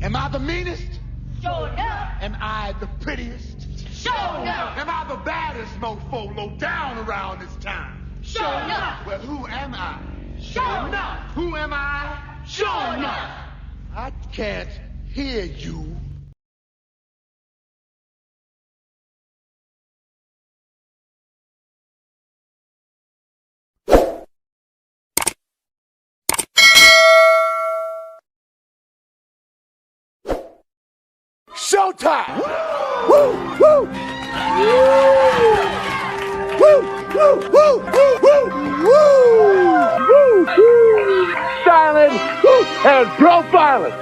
Am I the meanest? Sure enough. Am I the prettiest? Sure enough. Am I the baddest mofo low down around this town? Sure enough. Well, who am I? Sure enough. Who am I? Sure enough. I can't hear you. Showtime! Woo! Woo! Woo! Woo! Woo! Woo! Woo! Woo! Silent and profiling.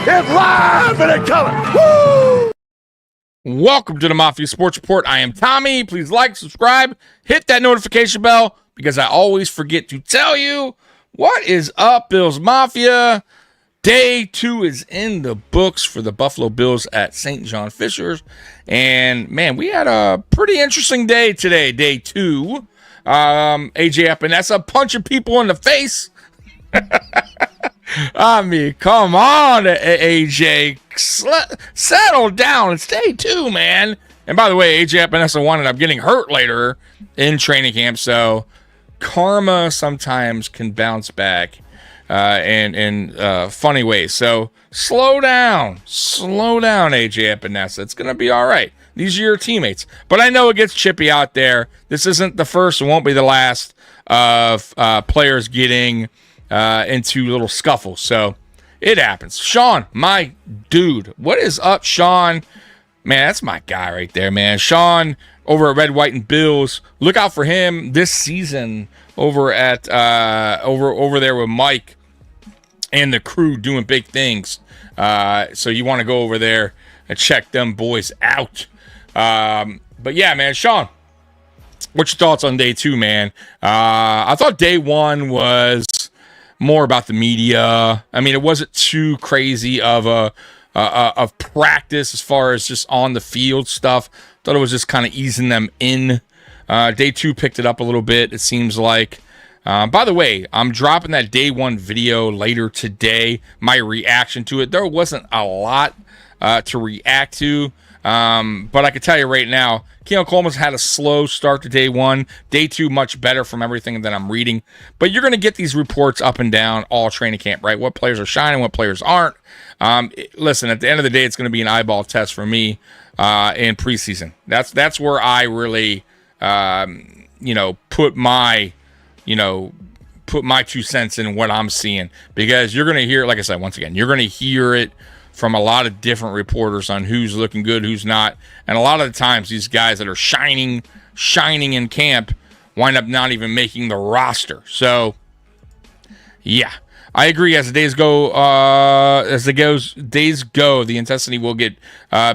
It's live and in color. Woo! Welcome to the Mafia Sports Report. I am Tommy. Please like, subscribe, hit that notification bell because I always forget to tell you what is up, Bills Mafia. Day 2 is in the books for the Buffalo Bills at St. John Fishers. And, man, we had a pretty interesting day today, day 2. AJ Epinesa punching people in the face. I mean, come on, AJ. Settle down. It's day 2, man. And by the way, AJ Epinesa ended up getting hurt later in training camp. So karma sometimes can bounce back in funny ways. So slow down, AJ Epinesa. It's going to be all right. These are your teammates. But I know it gets chippy out there. This isn't the first and won't be the last of players getting into little scuffles. So it happens. Sean, my dude. What is up, Sean? Man, that's my guy right there, man. Sean over at Red, White, and Bills. Look out for him this season over at over there with Mike and the crew doing big things. So you want to go over there and check them boys out. But yeah, man, Sean, what's your thoughts on day 2, man? I thought day 1 was more about the media. I mean, it wasn't too crazy of of practice as far as just on the field stuff. Thought it was just kind of easing them in. Day 2 picked it up a little bit, it seems like. By the way, I'm dropping that day 1 video later today. My reaction to it. There wasn't a lot to react to. But I can tell you right now, Keon Coleman's had a slow start to day 1. Day 2, much better from everything that I'm reading. But you're going to get these reports up and down all training camp, right? What players are shining, what players aren't. Listen, at the end of the day, it's going to be an eyeball test for me in preseason. That's where I really, put my 2 cents in what I'm seeing. Because you're going to hear, like I said, once again, you're going to hear it from a lot of different reporters on who's looking good, who's not. And a lot of the times, these guys that are shining in camp wind up not even making the roster. So, yeah, I agree. As the days go, the intensity will get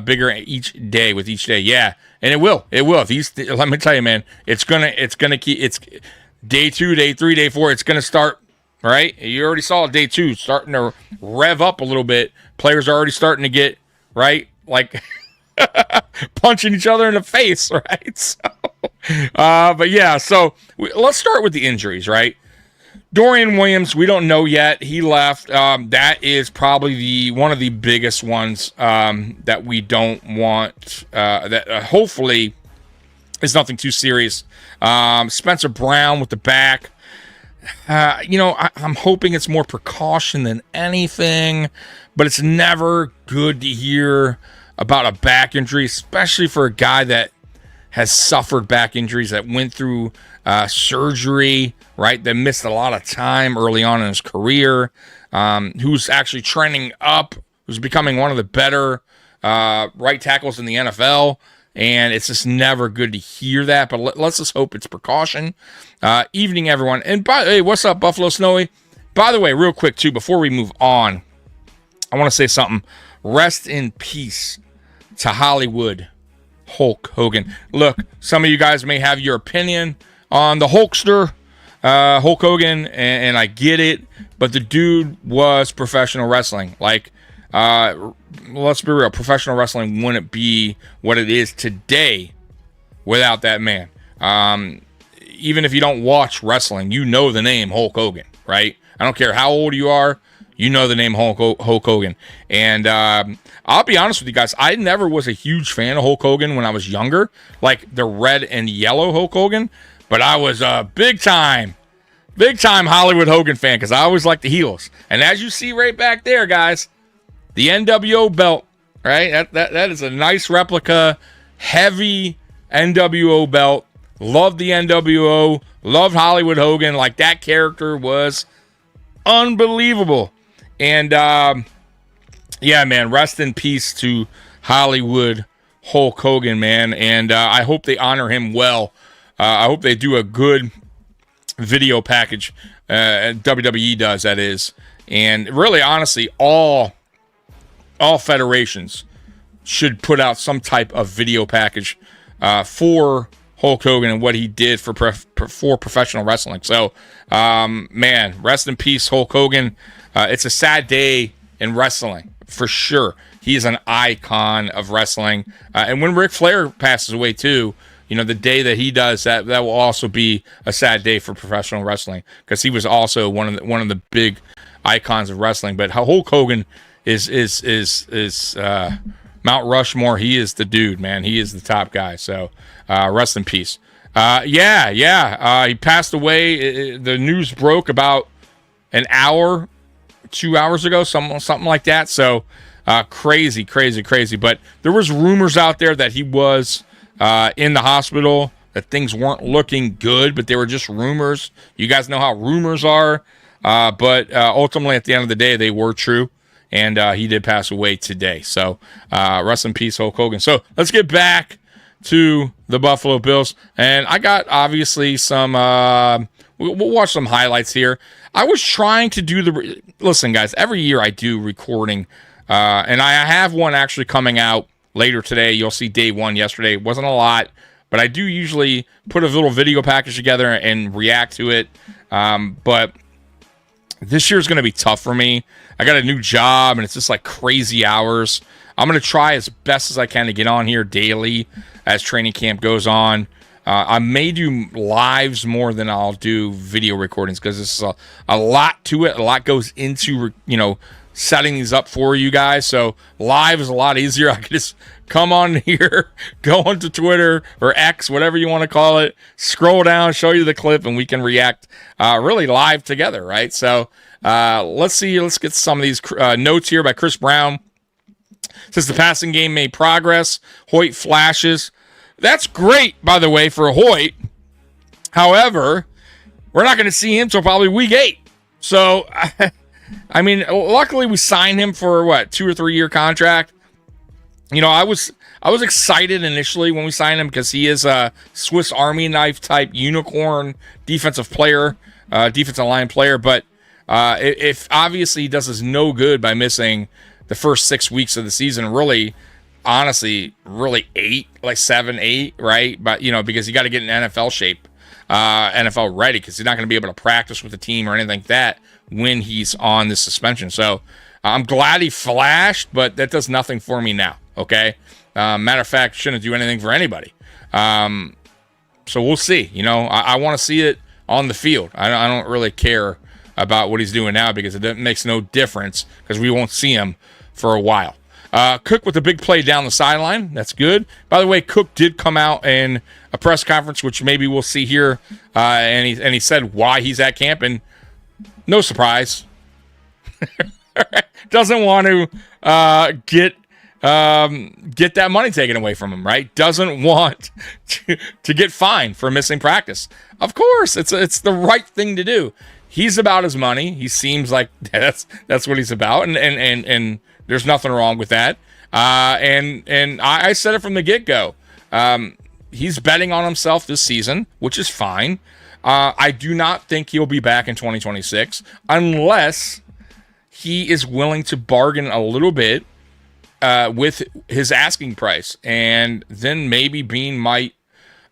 bigger each day with each day. Yeah, and it will. Let me tell you, man, it's gonna keep. It's day 2, day 3, day 4. It's gonna start. Right? You already saw day 2 starting to rev up a little bit. Players are already starting to get, right? Like punching each other in the face, right? So, but yeah, so let's start with the injuries, right? Dorian Williams, we don't know yet. He left. That is probably one of the biggest ones that we don't want. That hopefully is nothing too serious. Spencer Brown with the back. I'm hoping it's more precaution than anything, but it's never good to hear about a back injury, especially for a guy that has suffered back injuries, that went through surgery, right? That missed a lot of time early on in his career, who's actually trending up, who's becoming one of the better right tackles in the NFL. And it's just never good to hear that. But let's just hope it's precaution. Evening, everyone. And hey, what's up, Buffalo Snowy? By the way, real quick, too, before we move on, I want to say something. Rest in peace to Hollywood Hulk Hogan. Look, some of you guys may have your opinion on the Hulkster. Hulk Hogan, and I get it, but the dude was professional wrestling. Like, let's be real, professional wrestling wouldn't be what it is today without that man. Even if you don't watch wrestling, you know the name Hulk Hogan, right? I don't care how old you are, you know the name Hulk Hogan. And I'll be honest with you guys, I never was a huge fan of Hulk Hogan when I was younger, like the red and yellow Hulk Hogan, but I was a big time Hollywood Hogan fan because I always liked the heels. And as you see right back there, guys, the NWO belt, right? That is a nice replica, heavy NWO belt. Loved the NWO, loved Hollywood Hogan. Like, that character was unbelievable. And yeah, man, rest in peace to Hollywood Hulk Hogan, man. And I hope they honor him well. I hope they do a good video package. WWE does, that is. And really, honestly, all federations should put out some type of video package for Hulk Hogan and what he did for professional wrestling. So, man, rest in peace, Hulk Hogan. It's a sad day in wrestling, for sure. He is an icon of wrestling. And when Ric Flair passes away, too, you know, the day that he does, that will also be a sad day for professional wrestling, because he was also one of the big icons of wrestling. But Hulk Hogan is Mount Rushmore. He is the dude, man. He is the top guy. So rest in peace. He passed away. The news broke about an hour, 2 hours ago, something like that. So crazy. But there was rumors out there that he was in the hospital, that things weren't looking good, but they were just rumors. You guys know how rumors are. But ultimately, at the end of the day, they were true. And he did pass away today. So rest in peace, Hulk Hogan. So let's get back to the Buffalo Bills. And I got, obviously, some... we'll watch some highlights here. I was trying to do listen, guys, every year I do recording. And I have one actually coming out later today. You'll see day one yesterday. It wasn't a lot, but I do usually put a little video package together and react to it. But this year's going to be tough for me. I got a new job, and it's just like crazy hours. I'm going to try as best as I can to get on here daily as training camp goes on. I may do lives more than I'll do video recordings, because this is a lot to it. A lot goes into, setting these up for you guys. So live is a lot easier. I can just come on here, go onto Twitter or X, whatever you want to call it, scroll down, show you the clip, and we can react really live together, right? So let's see. Let's get some of these notes here by Chris Brown. Says the passing game made progress. Hoyt flashes. That's great, by the way, for Hoyt. However, we're not going to see him until probably week 8. So, I mean, luckily we signed him for, 2 or 3 year contract. I was excited initially when we signed him, because he is a Swiss Army knife type unicorn defensive line player. But if obviously he does us no good by missing the first 6 weeks of the season, really, honestly, really 8, like 7, 8, right? But, because you got to get in NFL shape, NFL ready, because he's not going to be able to practice with the team or anything like that when he's on this suspension. So I'm glad he flashed, but that does nothing for me now, okay? Matter of fact, shouldn't do anything for anybody. So we'll see. I want to see it on the field. I don't really care about what he's doing now, because it makes no difference, because we won't see him for a while. Cook with a big play down the sideline. That's good. By the way, Cook did come out in a press conference, which maybe we'll see here, and he said why he's at camp, and no surprise. Doesn't want to get that money taken away from him, right? Doesn't want to get fined for missing practice. Of course, it's the right thing to do. He's about his money. He seems like that's what he's about, and there's nothing wrong with that. And I said it from the get-go. He's betting on himself this season, which is fine. I do not think he'll be back in 2026 unless he is willing to bargain a little bit with his asking price, and then maybe Beane might,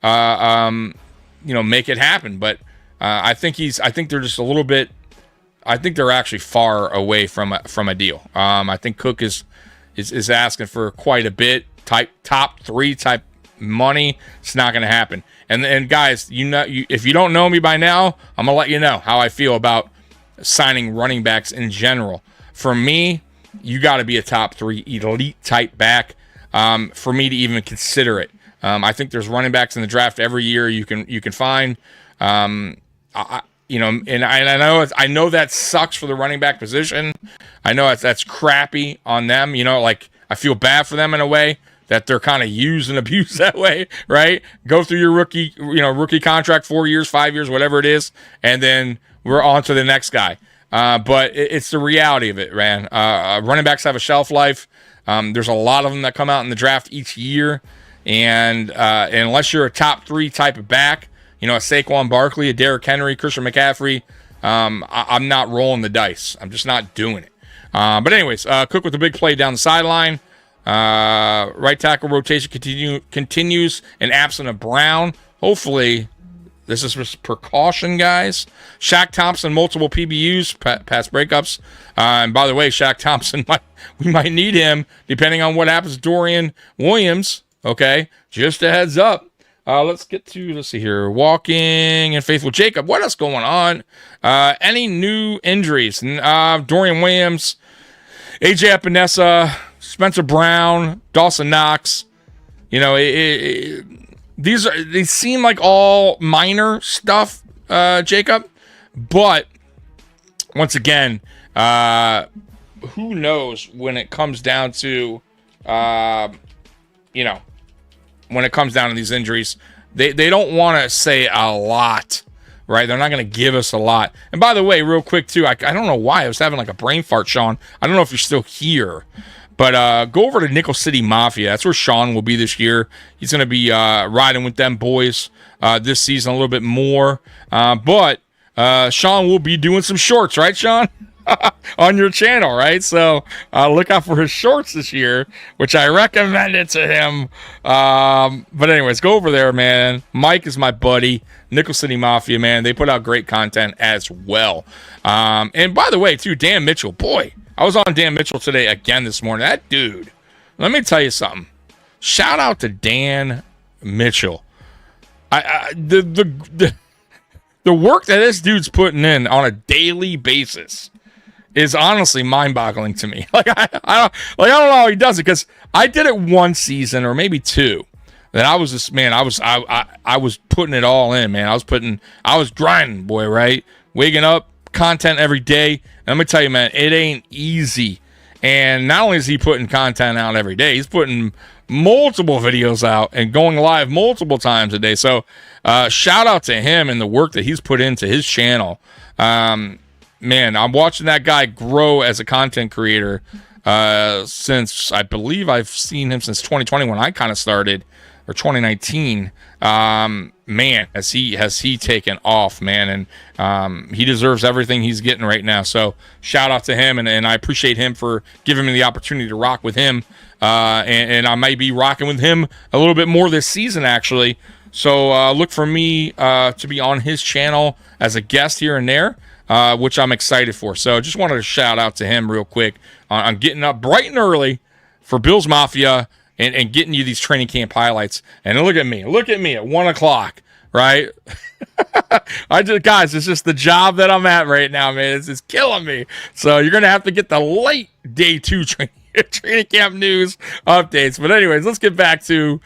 make it happen. But I think they're just a little bit. I think they're actually far away from a deal. I think Cook is asking for quite a bit, top 3 type money. It's not going to happen. And guys, if you don't know me by now, I'm gonna let you know how I feel about signing running backs in general. For me, you got to be a top 3 elite type back for me to even consider it. I think there's running backs in the draft every year you can find. And I know that sucks for the running back position. I know that's crappy on them. Like I feel bad for them in a way that they're kind of used and abused that way, right? Go through your rookie contract, 4 years, 5 years, whatever it is, and then we're on to the next guy. But it's the reality of it, man. Running backs have a shelf life. There's a lot of them that come out in the draft each year, and unless you're a top 3 type of back, a Saquon Barkley, a Derrick Henry, Christian McCaffrey, I'm not rolling the dice. I'm just not doing it. But anyways, Cook with the big play down the sideline. Right tackle rotation continues in absence of Brown. Hopefully, this is just precaution, guys. Shaq Thompson, multiple PBUs, pass breakups. And by the way, Shaq Thompson, we might need him depending on what happens to Dorian Williams. Okay, just a heads up. Let's see here. Walking and Faithful Jacob. What else going on? Any new injuries? Dorian Williams, AJ Epinesa, Spencer Brown, Dawson Knox. They seem like all minor stuff, Jacob. But once again, who knows when it comes down to, when it comes down to these injuries, they don't want to say a lot, right? They're not going to give us a lot. And by the way, real quick too, I don't know why I was having like a brain fart, Sean. I don't know if you're still here. But go over to Nickel City Mafia. That's where Sean will be this year. He's going to be riding with them boys this season a little bit more. But Sean will be doing some shorts, right, Sean? On your channel, right? So look out for his shorts this year, which I recommended to him. But anyways, go over there, man. Mike is my buddy. Nickel City Mafia, man. They put out great content as well. And by the way, too, Dan Mitchell, boy. I was on Dan Mitchell today again this morning. That dude, let me tell you something. Shout out to Dan Mitchell. The work that this dude's putting in on a daily basis is honestly mind-boggling to me. Like I don't know how he does it, because I did it one season or maybe 2. Then I was just, man, I was putting it all in, man. I was grinding, boy, right? Waking up, content every day. And let me tell you, man, it ain't easy. And not only is he putting content out every day, he's putting multiple videos out and going live multiple times a day. So shout out to him and the work that he's put into his channel. Man, I'm watching that guy grow as a content creator since, I believe I've seen him since 2020 when I kind of started, or 2019. Man, has he taken off, man, and he deserves everything he's getting right now. So shout out to him, and I appreciate him for giving me the opportunity to rock with him, and I might be rocking with him a little bit more this season, actually. So look for me to be on his channel as a guest here and there, which I'm excited for. So just wanted to shout out to him real quick on getting up bright and early for Bills Mafia, and getting you these training camp highlights. And look at me at 1 o'clock, right? Guys, it's just the job that I'm at right now, man. It's killing me. So you're going to have to get the late day 2 training camp news updates. But anyways, let's get back to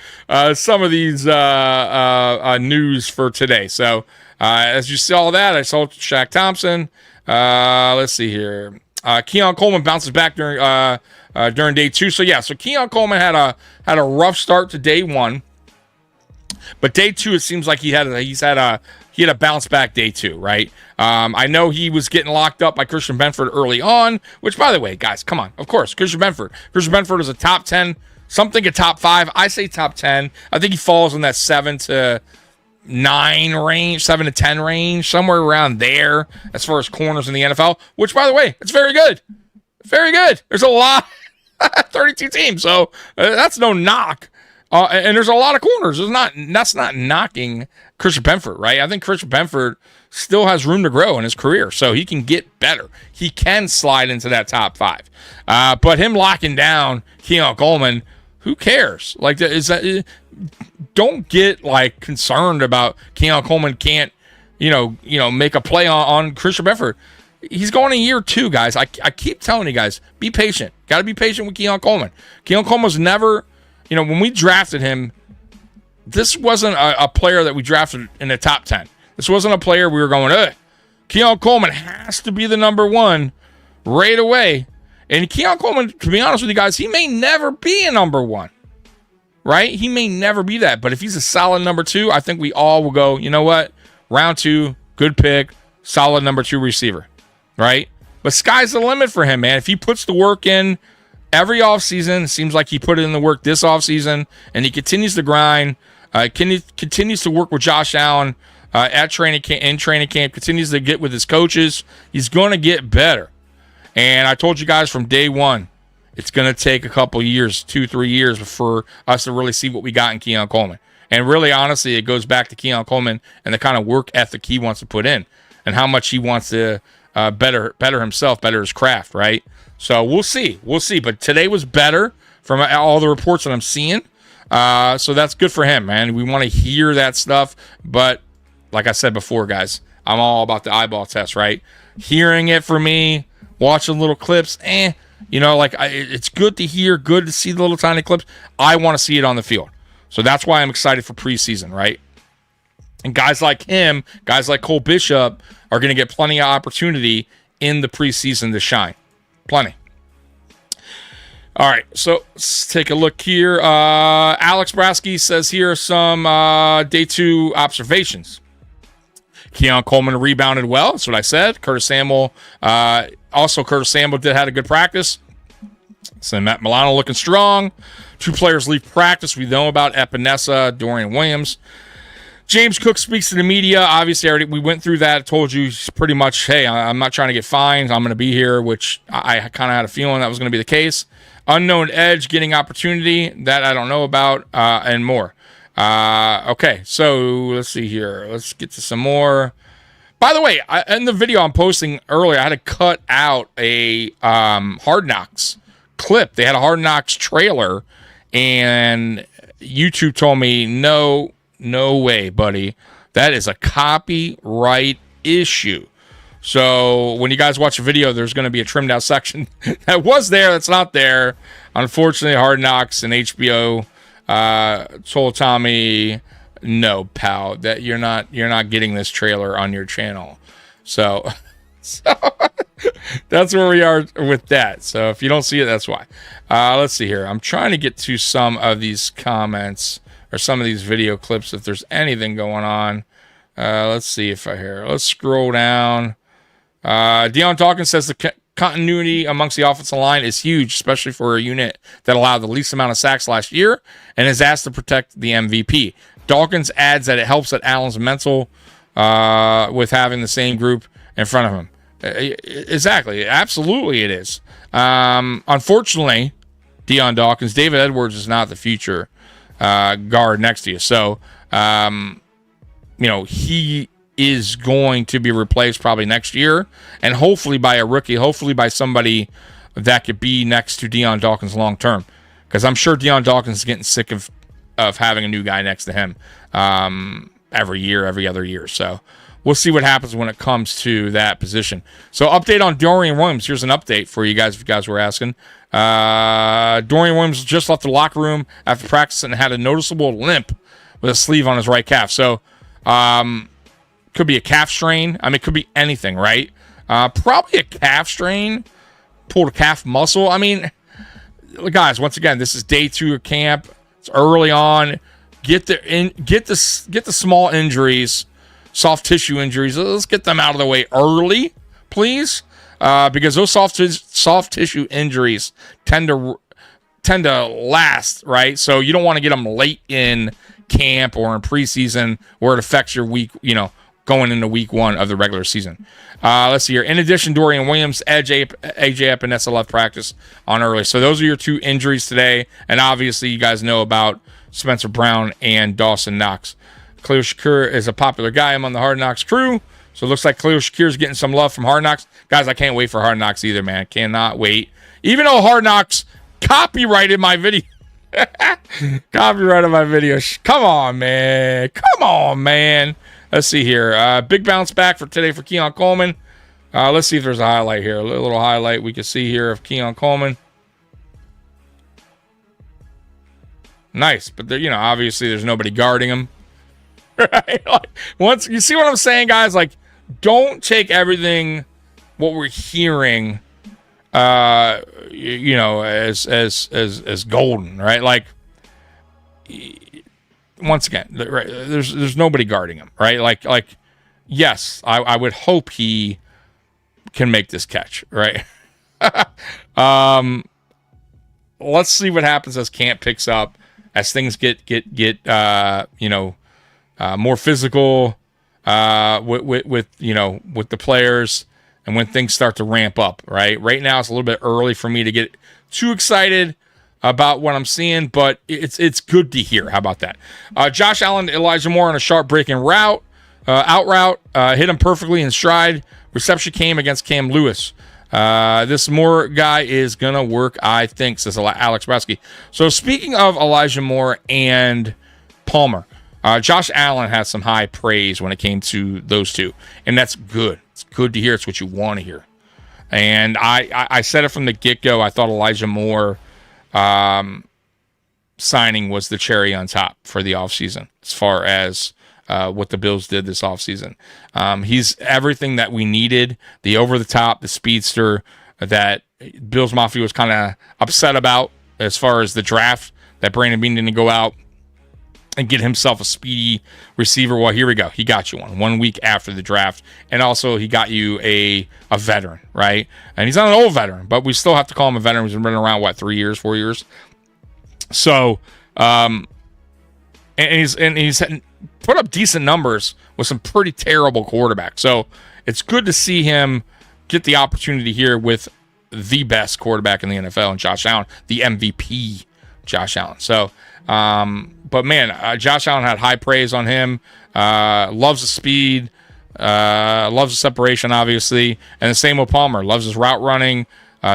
some of these news for today. So as you saw that, I saw Shaq Thompson. Let's see here. Keon Coleman bounces back during day 2. So Keon Coleman had a rough start to day 1, but day 2 it seems like he had a bounce back day 2, right? I know he was getting locked up by Christian Benford early on, which, by the way, guys, come on, of course, Christian Benford is a top 10, something a top 5. I say top 10. I think he falls in that 7 to 9 range, 7 to 10 range, somewhere around there as far as corners in the NFL, which, by the way, it's very good. Very good. There's a lot, 32 teams, so that's no knock And there's a lot of corners. That's not knocking Christian Benford, right? I think Christian Benford still has room to grow in his career, so he can get better. He can slide into that top 5. But him locking down Keon Coleman, who cares? Like, don't get like concerned about Keon Coleman can't, make a play on Christian Benford. He's going in year 2, guys. I keep telling you guys, be patient. Got to be patient with Keon Coleman. Keon Coleman was never, when we drafted him, this wasn't a player that we drafted in the top 10. This wasn't a player we were going, Keon Coleman has to be the number 1 right away. And Keon Coleman, to be honest with you guys, he may never be a number 1, right? He may never be that. But if he's a solid number 2, I think we all will go, you know what? Round 2, good pick, solid number 2 receiver, right? But sky's the limit for him, man. If he puts the work in every offseason, it seems like he put in the work this offseason, and he continues to grind, continues to work with Josh Allen in training camp, continues to get with his coaches, he's going to get better. And I told you guys from day one, it's going to take a couple years, 2-3 years, for us to really see what we got in Keon Coleman. And really, honestly, it goes back to Keon Coleman and the kind of work ethic he wants to put in and how much he wants to better himself, better his craft, right? So we'll see. But today was better from all the reports that I'm seeing. So that's good for him, man. We want to hear that stuff. But like I said before, guys, I'm all about the eyeball test, right? Hearing it for me, watching little clips, it's good to hear, good to see the little tiny clips. I want to see it on the field. So that's why I'm excited for preseason, right? And guys like him, guys like Cole Bishop are going to get plenty of opportunity in the preseason to shine. Plenty. All right, so let's take a look here. Alex Brasky says here are some day 2 observations. Keon Coleman rebounded well. That's what I said. Curtis Samuel had a good practice. So Matt Milano looking strong. 2 players leave practice. We know about Epinesa, Dorian Williams. James Cook speaks to the media. Obviously, we went through that. I told you pretty much, hey, I'm not trying to get fined. I'm going to be here, which I kind of had a feeling that was going to be the case. Unknown edge getting opportunity. That I don't know about, and more. Okay, so let's see here. Let's get to some more. By the way, in the video I'm posting earlier, I had to cut out a Hard Knocks clip. They had a Hard Knocks trailer, and YouTube told me, no way, buddy. That is a copyright issue. So when you guys watch a video, there's going to be a trimmed out section that was there, that's not there. Unfortunately, Hard Knocks and HBO told Tommy, no, pal, that you're not getting this trailer on your channel. So that's where we are with that. So if you don't see it, that's why. Let's see here. I'm trying to get to some of these comments or some of these video clips if there's anything going on. Let's see if I hear. Let's scroll down. Deion Dawkins says the continuity amongst the offensive line is huge, especially for a unit that allowed the least amount of sacks last year and is asked to protect the MVP. Dawkins adds that it helps that Allen's mental with having the same group in front of him. Exactly. Absolutely it is. Unfortunately, Deion Dawkins, David Edwards is not the future guard next to you. So, he is going to be replaced probably next year, and hopefully by a rookie, hopefully by somebody that could be next to Deion Dawkins long term, because I'm sure Deion Dawkins is getting sick of having a new guy next to him every other year. So we'll see what happens when it comes to that position. So update on Dorian Williams. Here's an update for you guys if you guys were asking. Dorian Williams just left the locker room after practice and had a noticeable limp with a sleeve on his right calf. So could be a calf strain. I mean, it could be anything, right? Probably a calf strain, pulled a calf muscle. I mean, guys, once again, this is day 2 of camp. It's early on. Get the small injuries, soft tissue injuries. Let's get them out of the way early, please, because those soft tissue injuries tend to last, right? So you don't want to get them late in camp or in preseason where it affects your week going into week 1 of the regular season. Let's see here. In addition, Dorian Williams, AJ Epinesa left practice on early. So those are your 2 injuries today. And obviously, you guys know about Spencer Brown and Dawson Knox. Khalil Shakir is a popular guy among the Hard Knocks crew. So it looks like Khalil Shakir is getting some love from Hard Knocks. Guys, I can't wait for Hard Knocks either, man. Cannot wait. Even though Hard Knocks copyrighted my video. Copyrighted my video. Come on, man. Come on, man. Let's see here. Big bounce back for today for Keon Coleman. Let's see if there's a highlight here. A little highlight we can see here of Keon Coleman. Nice, but there, obviously there's nobody guarding him. Right? Like, once you see what I'm saying, guys, like, don't take everything what we're hearing, as golden, right? Like, once again, right, there's nobody guarding him, right? Like, yes, I would hope he can make this catch, right? Let's see what happens as camp picks up, as things get more physical with the players, and when things start to ramp up, right? Right now it's a little bit early for me to get too excited about what I'm seeing, but it's good to hear. How about that? Josh Allen, Elijah Moore on a sharp breaking route, out route, hit him perfectly in stride. Reception came against Cam Lewis. This Moore guy is gonna work, I think, says Alex Bresky. So speaking of Elijah Moore and Palmer, Josh Allen has some high praise when it came to those two, and that's good. It's good to hear. It's what you want to hear. And I said it from the get-go. I thought Elijah Moore signing was the cherry on top for the offseason as far as what the Bills did this offseason. He's everything that we needed, the over-the-top, the speedster that Bills Mafia was kind of upset about as far as the draft, that Brandon Beane didn't go out and get himself a speedy receiver. Well, here we go. He got you one week after the draft. And also he got you a veteran, right? And he's not an old veteran, but we still have to call him a veteran. He's been running around, 3 years, 4 years? So, and he's put up decent numbers with some pretty terrible quarterbacks. So it's good to see him get the opportunity here with the best quarterback in the NFL, and Josh Allen, the MVP Josh Allen. So, but man, Josh Allen had high praise on him. Loves the speed, loves the separation, obviously, and the same with Palmer. Loves his route running,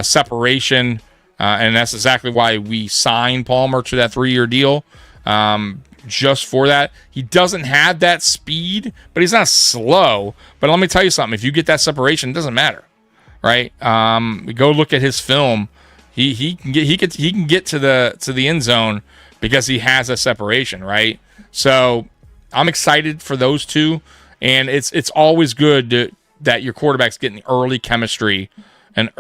separation, and that's exactly why we signed Palmer to that 3-year deal. Just for that. He doesn't have that speed, but he's not slow. But let me tell you something: if you get that separation, it doesn't matter, right? Go look at his film. He can get to the end zone because he has a separation, right? So I'm excited for those two, and it's always good that your quarterback's getting early chemistry and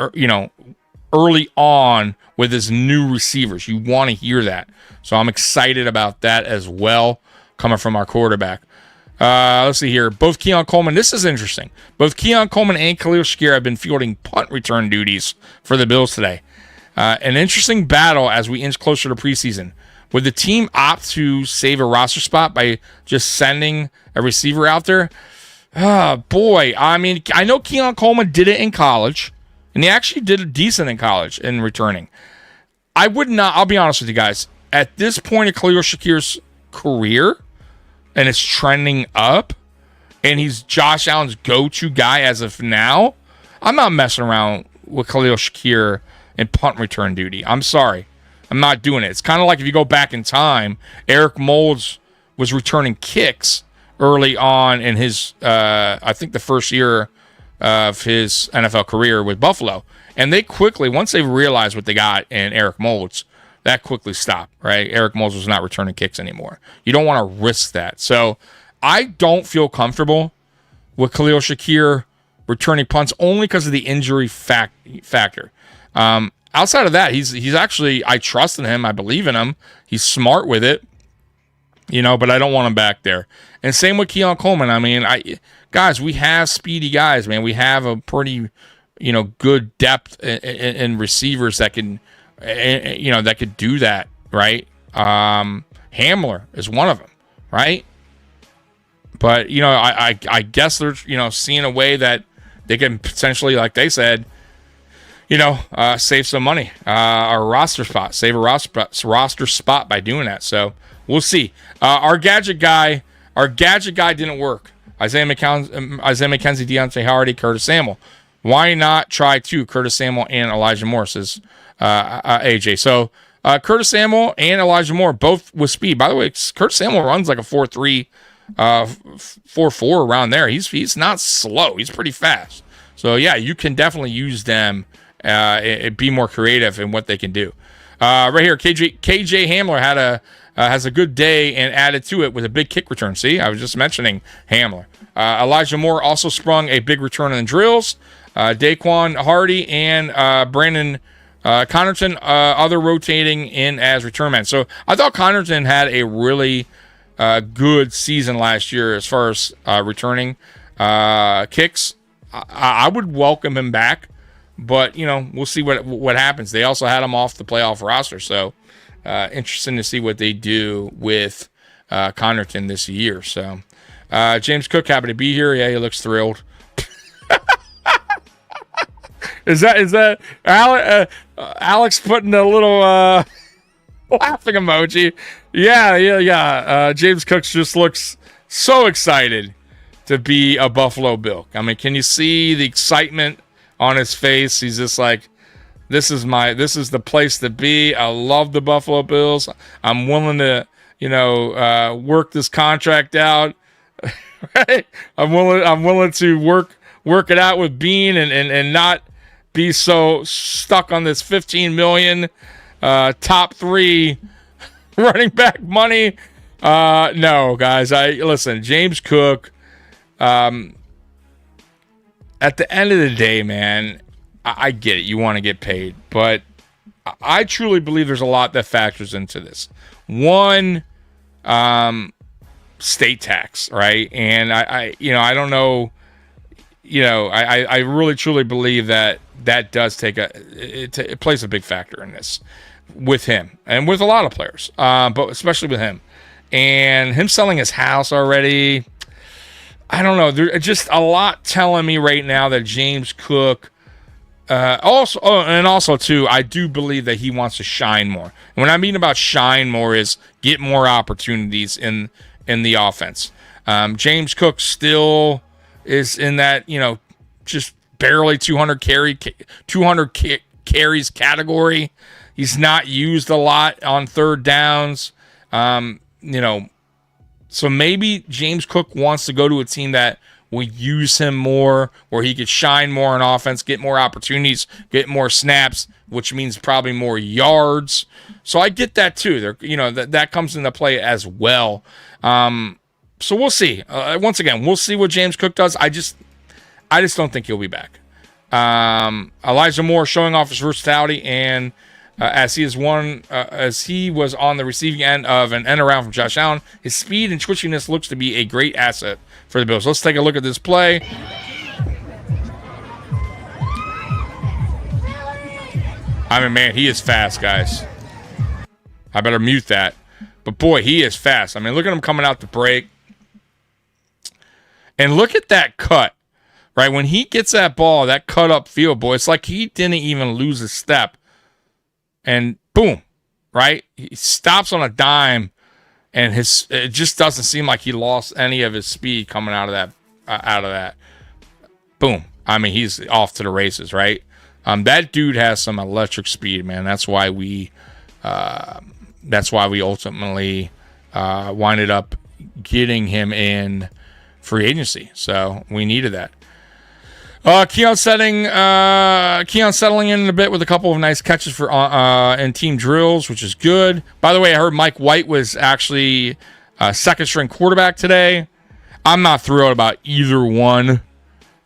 early on with his new receivers. You want to hear that. So I'm excited about that as well, coming from our quarterback. Let's see here. Both Keon Coleman, this is interesting. Both Keon Coleman and Khalil Shakir have been fielding punt return duties for the Bills today. An interesting battle as we inch closer to preseason. Would the team opt to save a roster spot by just sending a receiver out there? Oh, boy. I mean, I know Keon Coleman did it in college, and he actually did decent in college in returning. I would not, I'll be honest with you guys, at this point of Khalil Shakir's career, and it's trending up, and he's Josh Allen's go-to guy as of now, I'm not messing around with Khalil Shakir in punt return duty. I'm sorry. I'm not doing it. It's kind of like if you go back in time, Eric Moulds was returning kicks early on in his, I think the first year of his NFL career with Buffalo. And they quickly, once they realized what they got in Eric Moulds, that quickly stopped, right? Eric Moulds was not returning kicks anymore. You don't want to risk that. So I don't feel comfortable with Khalil Shakir returning punts only because of the injury factor. Outside of that, he's actually, I trust in him. I believe in him. He's smart with it, but I don't want him back there. And same with Keon Coleman. I mean, guys, we have speedy guys, man. We have a pretty, good depth in receivers that can, that could do that, right? Hamler is one of them, right? But, I guess they're, seeing a way that they can potentially, like they said, save some money, save a roster spot by doing that. So we'll see. Our gadget guy didn't work. Isaiah McKenzie, Deontay Hardy, Curtis Samuel. Why not try two, Curtis Samuel and Elijah Moore, says AJ. So Curtis Samuel and Elijah Moore, both with speed. By the way, Curtis Samuel runs like a 4.3, 4.4 around there. He's not slow. He's pretty fast. So, yeah, you can definitely use them and be more creative in what they can do. Right here, KJ Hamler has a good day and added to it with a big kick return. See, I was just mentioning Hamler. Elijah Moore also sprung a big return in the drills. Daquan Hardy and Brandon Connerton, other rotating in as return men. So I thought Connerton had a really good season last year as far as returning kicks. I would welcome him back, but we'll see what happens. They also had him off the playoff roster, so interesting to see what they do with Connerton this year. So James Cook happy to be here. Yeah, he looks thrilled. Is that Alex putting a little laughing emoji? Yeah. James Cook just looks so excited to be a Buffalo Bill. I mean, can you see the excitement on his face? He's just like, this is the place to be. I love the Buffalo Bills. I'm willing to, work this contract out. Right? I'm willing to work it out with Beane and not be so stuck on this $15 million top 3 running back money. No, guys. Listen, James Cook. At the end of the day, man, I get it. You want to get paid, but I truly believe there's a lot that factors into this. One, state tax, right? And I don't know. I really truly believe that does it plays a big factor in this with him and with a lot of players, but especially with him and him selling his house already. I don't know. There's just a lot telling me right now that James Cook, also too, I do believe that he wants to shine more. And what I mean about shine more is get more opportunities in the offense. James Cook still is in that, just barely 200 carries category. He's not used a lot on third downs. So maybe James Cook wants to go to a team that will use him more, where he could shine more on offense, get more opportunities, get more snaps, which means probably more yards. So I get that too. That comes into play as well. So we'll see. Once again, we'll see what James Cook does. I just don't think he'll be back. Elijah Moore showing off his versatility and as he was on the receiving end of an end around from Josh Allen. His speed and twitchiness looks to be a great asset for the Bills. Let's take a look at this play. I mean, man, he is fast, guys. I better mute that. But boy, he is fast. I mean, look at him coming out the break. And look at that cut. Right? When he gets that ball, that cut up field, boy, it's like he didn't even lose a step. And boom, right? He stops on a dime, and it just doesn't seem like he lost any of his speed coming out of that. Boom. I mean, he's off to the races, right? That dude has some electric speed, man. That's why we ultimately winded up getting him in free agency. So we needed that. Keon settling in a bit with a couple of nice catches for in team drills, which is good. By the way, I heard Mike White was actually second string quarterback today. I'm not thrilled about either one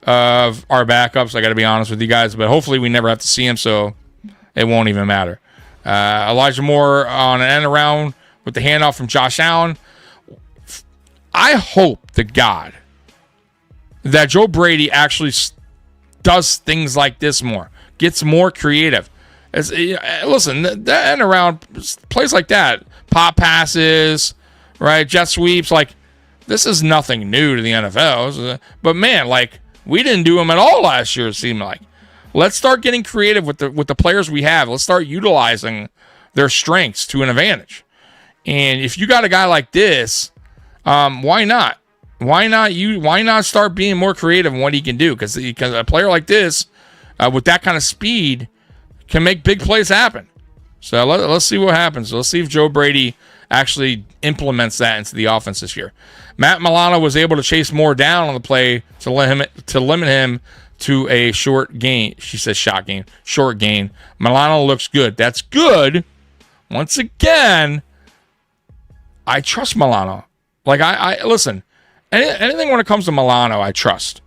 of our backups. I got to be honest with you guys, but hopefully we never have to see him, so it won't even matter. Elijah Moore on an end around with the handoff from Josh Allen. I hope to God that Joe Brady actually does things like this more, gets more creative. Listen, that end around plays like that, pop passes, right, jet sweeps, like This is nothing new to the NFL. But man, like, we didn't do them at all last year, it seemed like. Let's start getting creative with the players we have. Let's start utilizing their strengths to an advantage. And if you got a guy like this, why not? Why not start being more creative in what he can do? Because a player like this, with that kind of speed, can make big plays happen. So let's see what happens. Let's see if Joe Brady actually implements that into the offense this year. Matt Milano was able to chase Moore down on the play to limit him to a short gain. She says short gain. Milano looks good. That's good. Once again, I trust Milano. Like, I listen, anything when it comes to Milano, I trust.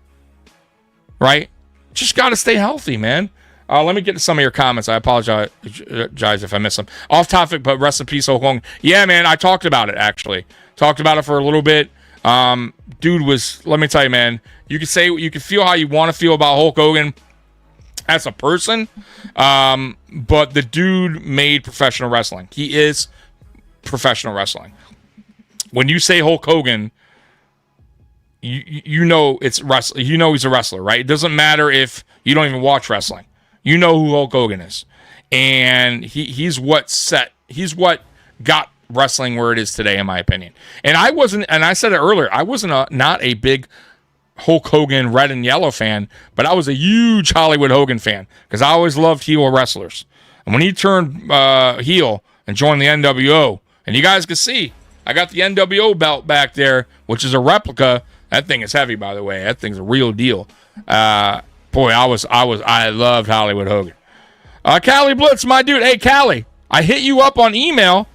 Right? Just got to stay healthy, man. Let me get to some of your comments. I apologize if I miss them. Off topic, but rest in peace, Hulk Hogan. Yeah, man, I talked about it, actually. Talked about it for a little bit. Dude was, let me tell you, man, you can feel how you want to feel about Hulk Hogan as a person, but the dude made professional wrestling. He is professional wrestling. When you say Hulk Hogan, you know it's wrestling. You know he's a wrestler, right? It doesn't matter if you don't even watch wrestling. You know who Hulk Hogan is, and he's what got wrestling where it is today, in my opinion. And I said it earlier, I wasn't not a big Hulk Hogan red and yellow fan, but I was a huge Hollywood Hogan fan because I always loved heel wrestlers. And when he turned heel and joined the NWO, and you guys can see, I got the NWO belt back there, which is a replica. That thing is heavy, by the way. That thing's a real deal. Boy, I loved Hollywood Hogan. Callie Blitz, my dude. Hey, Callie, I hit you up on email.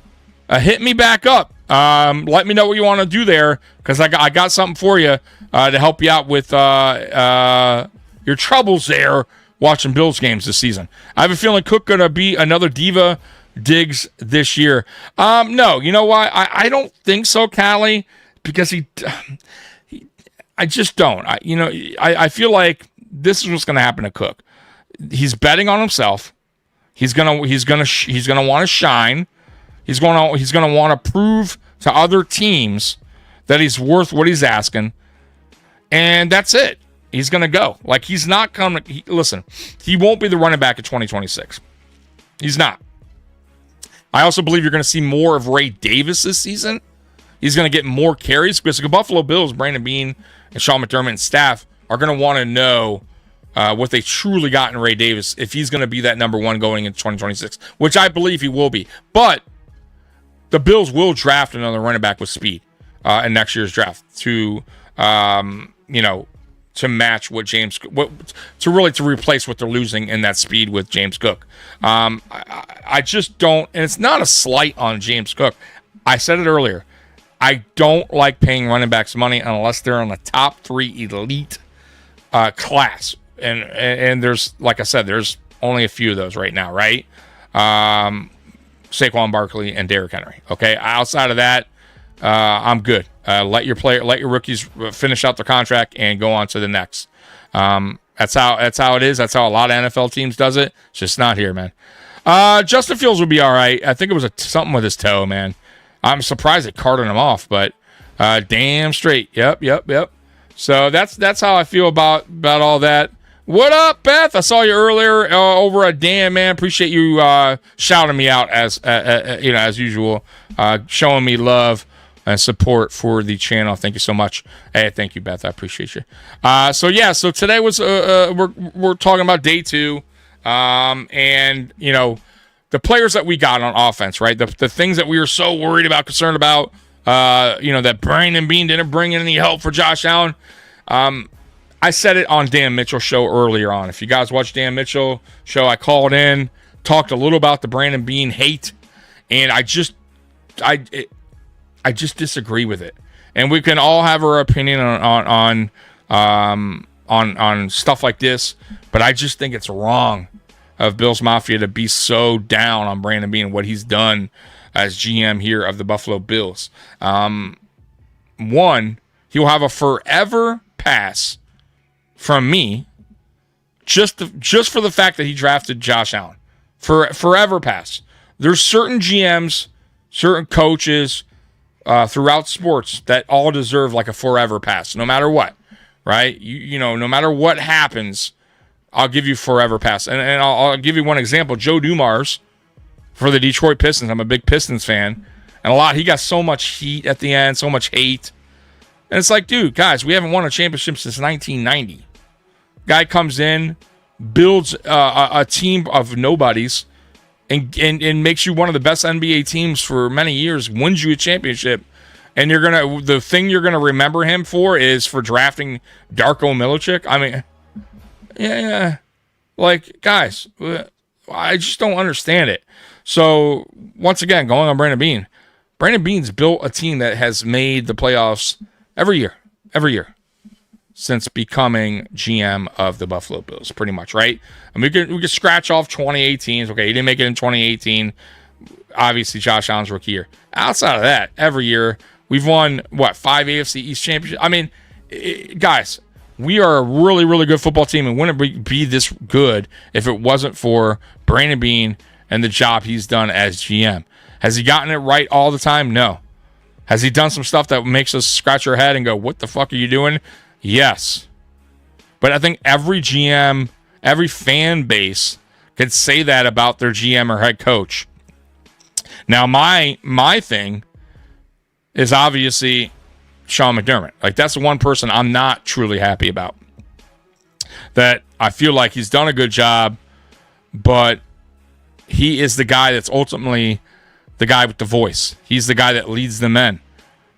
Hit me back up. Let me know what you want to do there, because I got something for you to help you out with your troubles there watching Bills games this season. I have a feeling Cook going to be another Diva Diggs this year. No, you know why? I don't think so, Callie, because I just don't. I feel like this is what's going to happen to Cook. He's betting on himself. He's gonna want to shine. He's going to want to prove to other teams that he's worth what he's asking, and that's it. He's going to go. Like, he's not coming. Listen, he won't be the running back in 2026. He's not. I also believe you're going to see more of Ray Davis this season. He's going to get more carries because the Buffalo Bills, Brandon Beane, and Sean McDermott and staff are going to want to know what they truly got in Ray Davis if he's going to be that number one going into 2026, which I believe he will be. But the Bills will draft another running back with speed in next year's draft to match what to replace what they're losing in that speed with James Cook. I just don't, and it's not a slight on James Cook. I said it earlier. I don't like paying running backs money unless they're on the top 3 elite class. And there's, like I said, there's only a few of those right now, right? Saquon Barkley and Derrick Henry. Okay, outside of that, I'm good. Let your rookies finish out their contract and go on to the next. That's how it is. That's how a lot of NFL teams does it. It's just not here, man. Justin Fields would be all right. I think it was something with his toe, man. I'm surprised it carted him off, but damn straight. Yep. So that's how I feel about all that. What up, Beth? I saw you earlier over at Dan, man. Appreciate you shouting me out as usual, showing me love and support for the channel. Thank you so much. Hey, thank you, Beth. I appreciate you. So today was we're talking about day 2, and the players that we got on offense, right? The things that we were so worried about, concerned about, that Brandon Beane didn't bring in any help for Josh Allen. I said it on Dan Mitchell's show earlier on. If you guys watch Dan Mitchell show, I called in, talked a little about the Brandon Beane hate, and I just disagree with it. And we can all have our opinion on stuff like this, but I just think it's wrong of Bills Mafia to be so down on Brandon Beane and what he's done as GM here of the Buffalo Bills. One, he will have a forever pass from me just for the fact that he drafted Josh Allen. Forever pass. There's certain GMs, certain coaches, throughout sports that all deserve like a forever pass, no matter what, right? You know, no matter what happens, I'll give you forever pass. And I'll give you one example. Joe Dumars for the Detroit Pistons. I'm a big Pistons fan. And he got so much heat at the end, so much hate. And it's like, dude, guys, we haven't won a championship since 1990. Guy comes in, builds a team of nobodies, and makes you one of the best NBA teams for many years, wins you a championship. And the thing you're gonna remember him for is for drafting Darko Milicic. I mean, yeah, like, guys, I just don't understand it. So once again, going on Brandon Beane. Brandon Beane's built a team that has made the playoffs every year since becoming GM of the Buffalo Bills, pretty much, right? And we could scratch off 2018. Okay, he didn't make it in 2018. Obviously, Josh Allen's rookie year. Outside of that, every year we've won 5 AFC East championships. I mean, guys, we are a really, really good football team, and wouldn't be this good if it wasn't for Brandon Beane and the job he's done as GM. Has he gotten it right all the time? No. Has he done some stuff that makes us scratch our head and go, what the fuck are you doing? Yes. But I think every GM, every fan base could say that about their GM or head coach. Now, my thing is obviously Sean McDermott. Like, that's the one person I'm not truly happy about. That I feel like he's done a good job, but he is the guy that's ultimately the guy with the voice. He's the guy that leads the men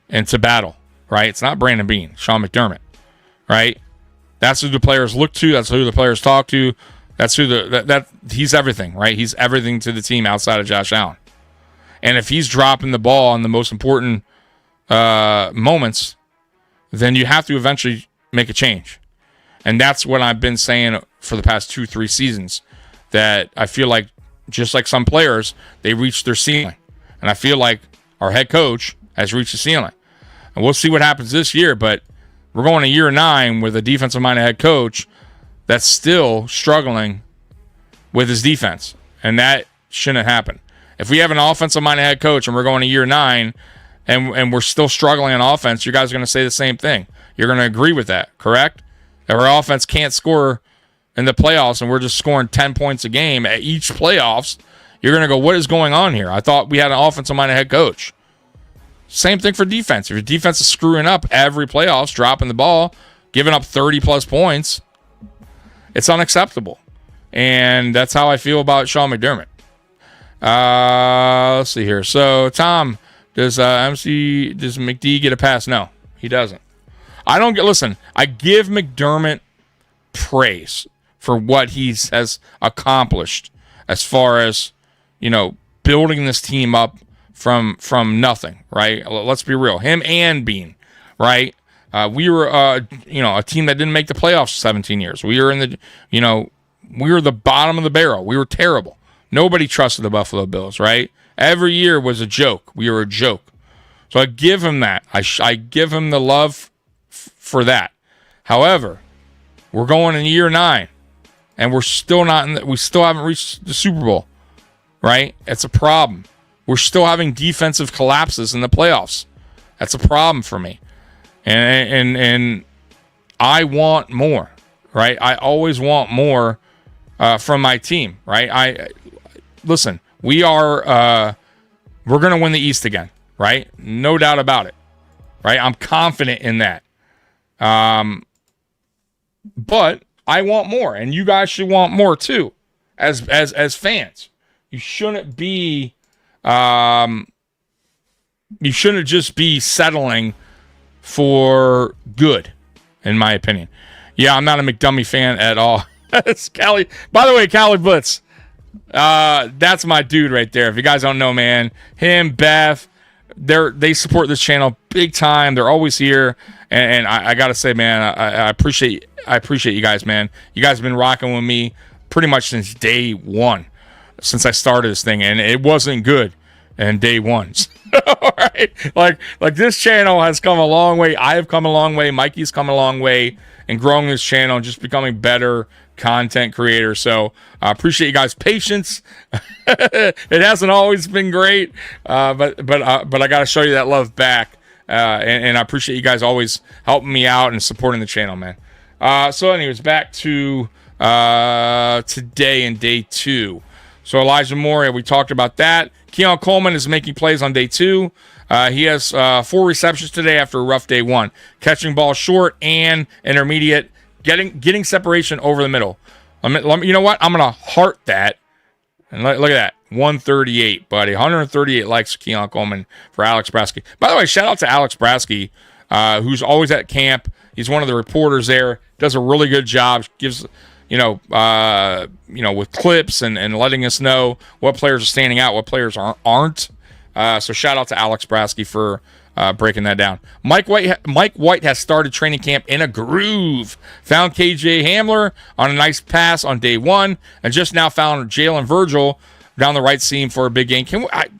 into battle, right? It's not Brandon Beane, Sean McDermott, right? That's who the players look to. That's who the players talk to. That's who he's everything, right? He's everything to the team outside of Josh Allen. And if he's dropping the ball on the most important moments, then you have to eventually make a change. And that's what I've been saying for the past 2-3 seasons, that I feel like just like some players, they reach their ceiling. And I feel like our head coach has reached the ceiling. And we'll see what happens this year, but we're going to year 9 with a defensive-minded head coach that's still struggling with his defense. And that shouldn't happen. If we have an offensive-minded head coach and we're going to year 9 and we're still struggling on offense, you guys are going to say the same thing. You're going to agree with that, correct? If our offense can't score in the playoffs and we're just scoring 10 points a game at each playoffs, you're going to go, what is going on here? I thought we had an offensive-minded head coach. Same thing for defense. If your defense is screwing up every playoffs, dropping the ball, giving up 30-plus points, it's unacceptable. And that's how I feel about Sean McDermott. Let's see here. So, Tom, does McD get a pass? No, he doesn't. Listen, I give McDermott praise for what he has accomplished as far as, building this team up from nothing, right? Let's be real. Him and Beane, right? We were, a team that didn't make the playoffs 17 years. We were we were the bottom of the barrel. We were terrible. Nobody trusted the Buffalo Bills, right? Every year was a joke. We were a joke. So I give him that. I give him the love for that. However, we're going in year 9, and we're still not we still haven't reached the Super Bowl, right? It's a problem. We're still having defensive collapses in the playoffs. That's a problem for me. And I want more, right? I always want more from my team, right? Listen, we're going to win the East again, right? No doubt about it, right? I'm confident in that. But I want more, and you guys should want more too, as fans. You shouldn't be, you shouldn't just be settling for good, in my opinion. Yeah, I'm not a McDummy fan at all. It's Cali. By the way, Cali Blitz, that's my dude right there. If you guys don't know, man, him, Beth, they support this channel big time. They're always here, and I gotta say, man, I appreciate you guys, man. You guys have been rocking with me pretty much since day one, since I started this thing, and it wasn't good in day one. All right. Like this channel has come a long way. I have come a long way. Mikey's come a long way in growing this channel and just becoming better content creator. So I appreciate you guys' patience. It hasn't always been great, but I got to show you that love back. And I appreciate you guys always helping me out and supporting the channel, man. So anyways, back to today and day 2. So Elijah Moore, we talked about that. Keon Coleman is making plays on day 2. He has 4 receptions today after a rough day 1. Catching ball short and intermediate, getting separation over the middle. You know what? I'm going to heart that. And look at that. 138, buddy. 138 likes Keon Coleman for Alex Brasky. By the way, shout out to Alex Brasky, who's always at camp. He's one of the reporters there. Does a really good job. Gives, with clips and letting us know what players are standing out, what players aren't. So shout out to Alex Brasky for breaking that down. Mike White has started training camp in a groove. Found KJ Hamler on a nice pass on day 1, and just now found Jalen Virgil down the right seam for a big game.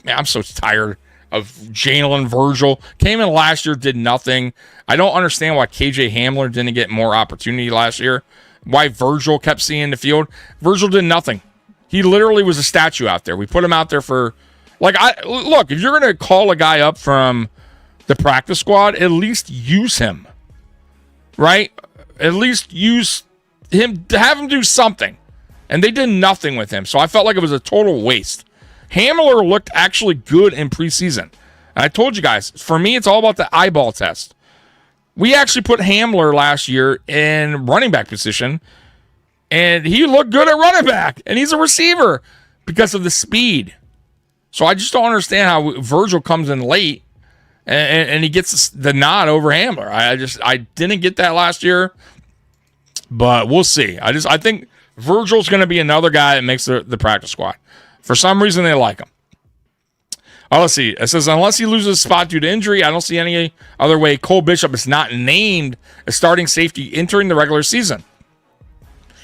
I'm so tired of Jalen Virgil. Came in last year, did nothing. I don't understand why KJ Hamler didn't get more opportunity last year. Why Virgil kept seeing the field. Virgil did nothing. He literally was a statue out there. We put him out there for, look, if you're going to call a guy up from the practice squad, at least use him, right? At least use him, have him do something. And they did nothing with him. So I felt like it was a total waste. Hamler looked actually good in preseason. And I told you guys, for me, it's all about the eyeball test. We actually put Hamler last year in running back position, and he looked good at running back, and he's a receiver because of the speed. So I just don't understand how Virgil comes in late and he gets the nod over Hamler. I didn't get that last year, but we'll see. I think Virgil's going to be another guy that makes the practice squad. For some reason, they like him. Let's see. It says, unless he loses a spot due to injury, I don't see any other way Cole Bishop is not named a starting safety entering the regular season.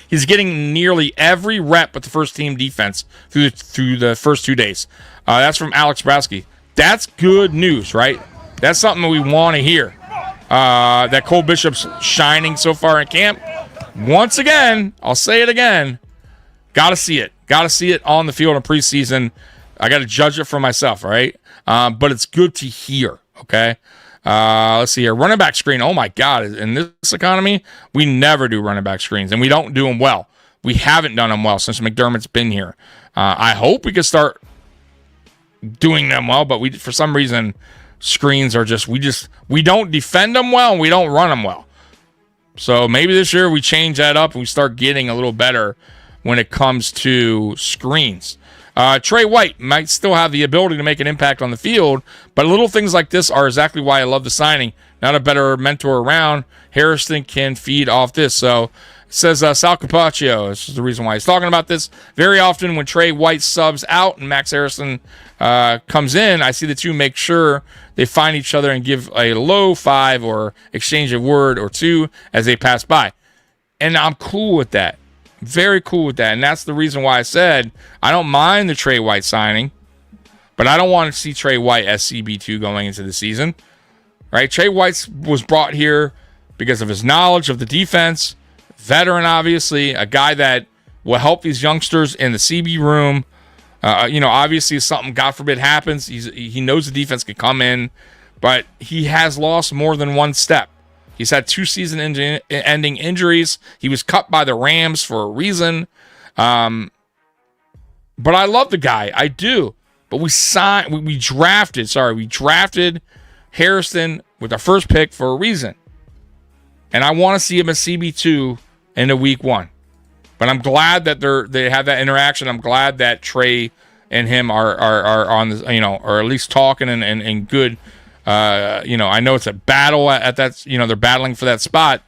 He's getting nearly every rep with the first team defense through the first 2 days. That's from Alex Brasky. That's good news, right? That's something we want to hear. That Cole Bishop's shining so far in camp. Once again, I'll say it again. Got to see it. Got to see it on the field in preseason. I got to judge it for myself, right? But it's good to hear, okay? Let's see here. Running back screen. Oh, my God. In this economy, we never do running back screens, and we don't do them well. We haven't done them well since McDermott's been here. I hope we can start doing them well, but for some reason, screens are we don't defend them well, and we don't run them well. So maybe this year we change that up and we start getting a little better when it comes to screens. Trey White might still have the ability to make an impact on the field, but little things like this are exactly why I love the signing. Not a better mentor around. Harrison can feed off this. So it says Sal Capaccio. This is the reason why he's talking about this. Very often when Trey White subs out and Max Harrison comes in, I see the two make sure they find each other and give a low five or exchange a word or two as they pass by. And I'm cool with that. Very cool with that. And that's the reason why I said I don't mind the Trey White signing, but I don't want to see Trey White as CB2 going into the season. Right? Trey White was brought here because of his knowledge of the defense, veteran, obviously, a guy that will help these youngsters in the CB room. Obviously, if something, God forbid, happens, he knows the defense can come in, but he has lost more than one step. He's had 2 season-ending injuries. He was cut by the Rams for a reason. But I love the guy. I do. But we drafted Harrison with our first pick for a reason. And I want to see him as CB2 in the week 1. But I'm glad that they have that interaction. I'm glad that Trey and him are on the, or at least talking and good. I know it's a battle at that, they're battling for that spot,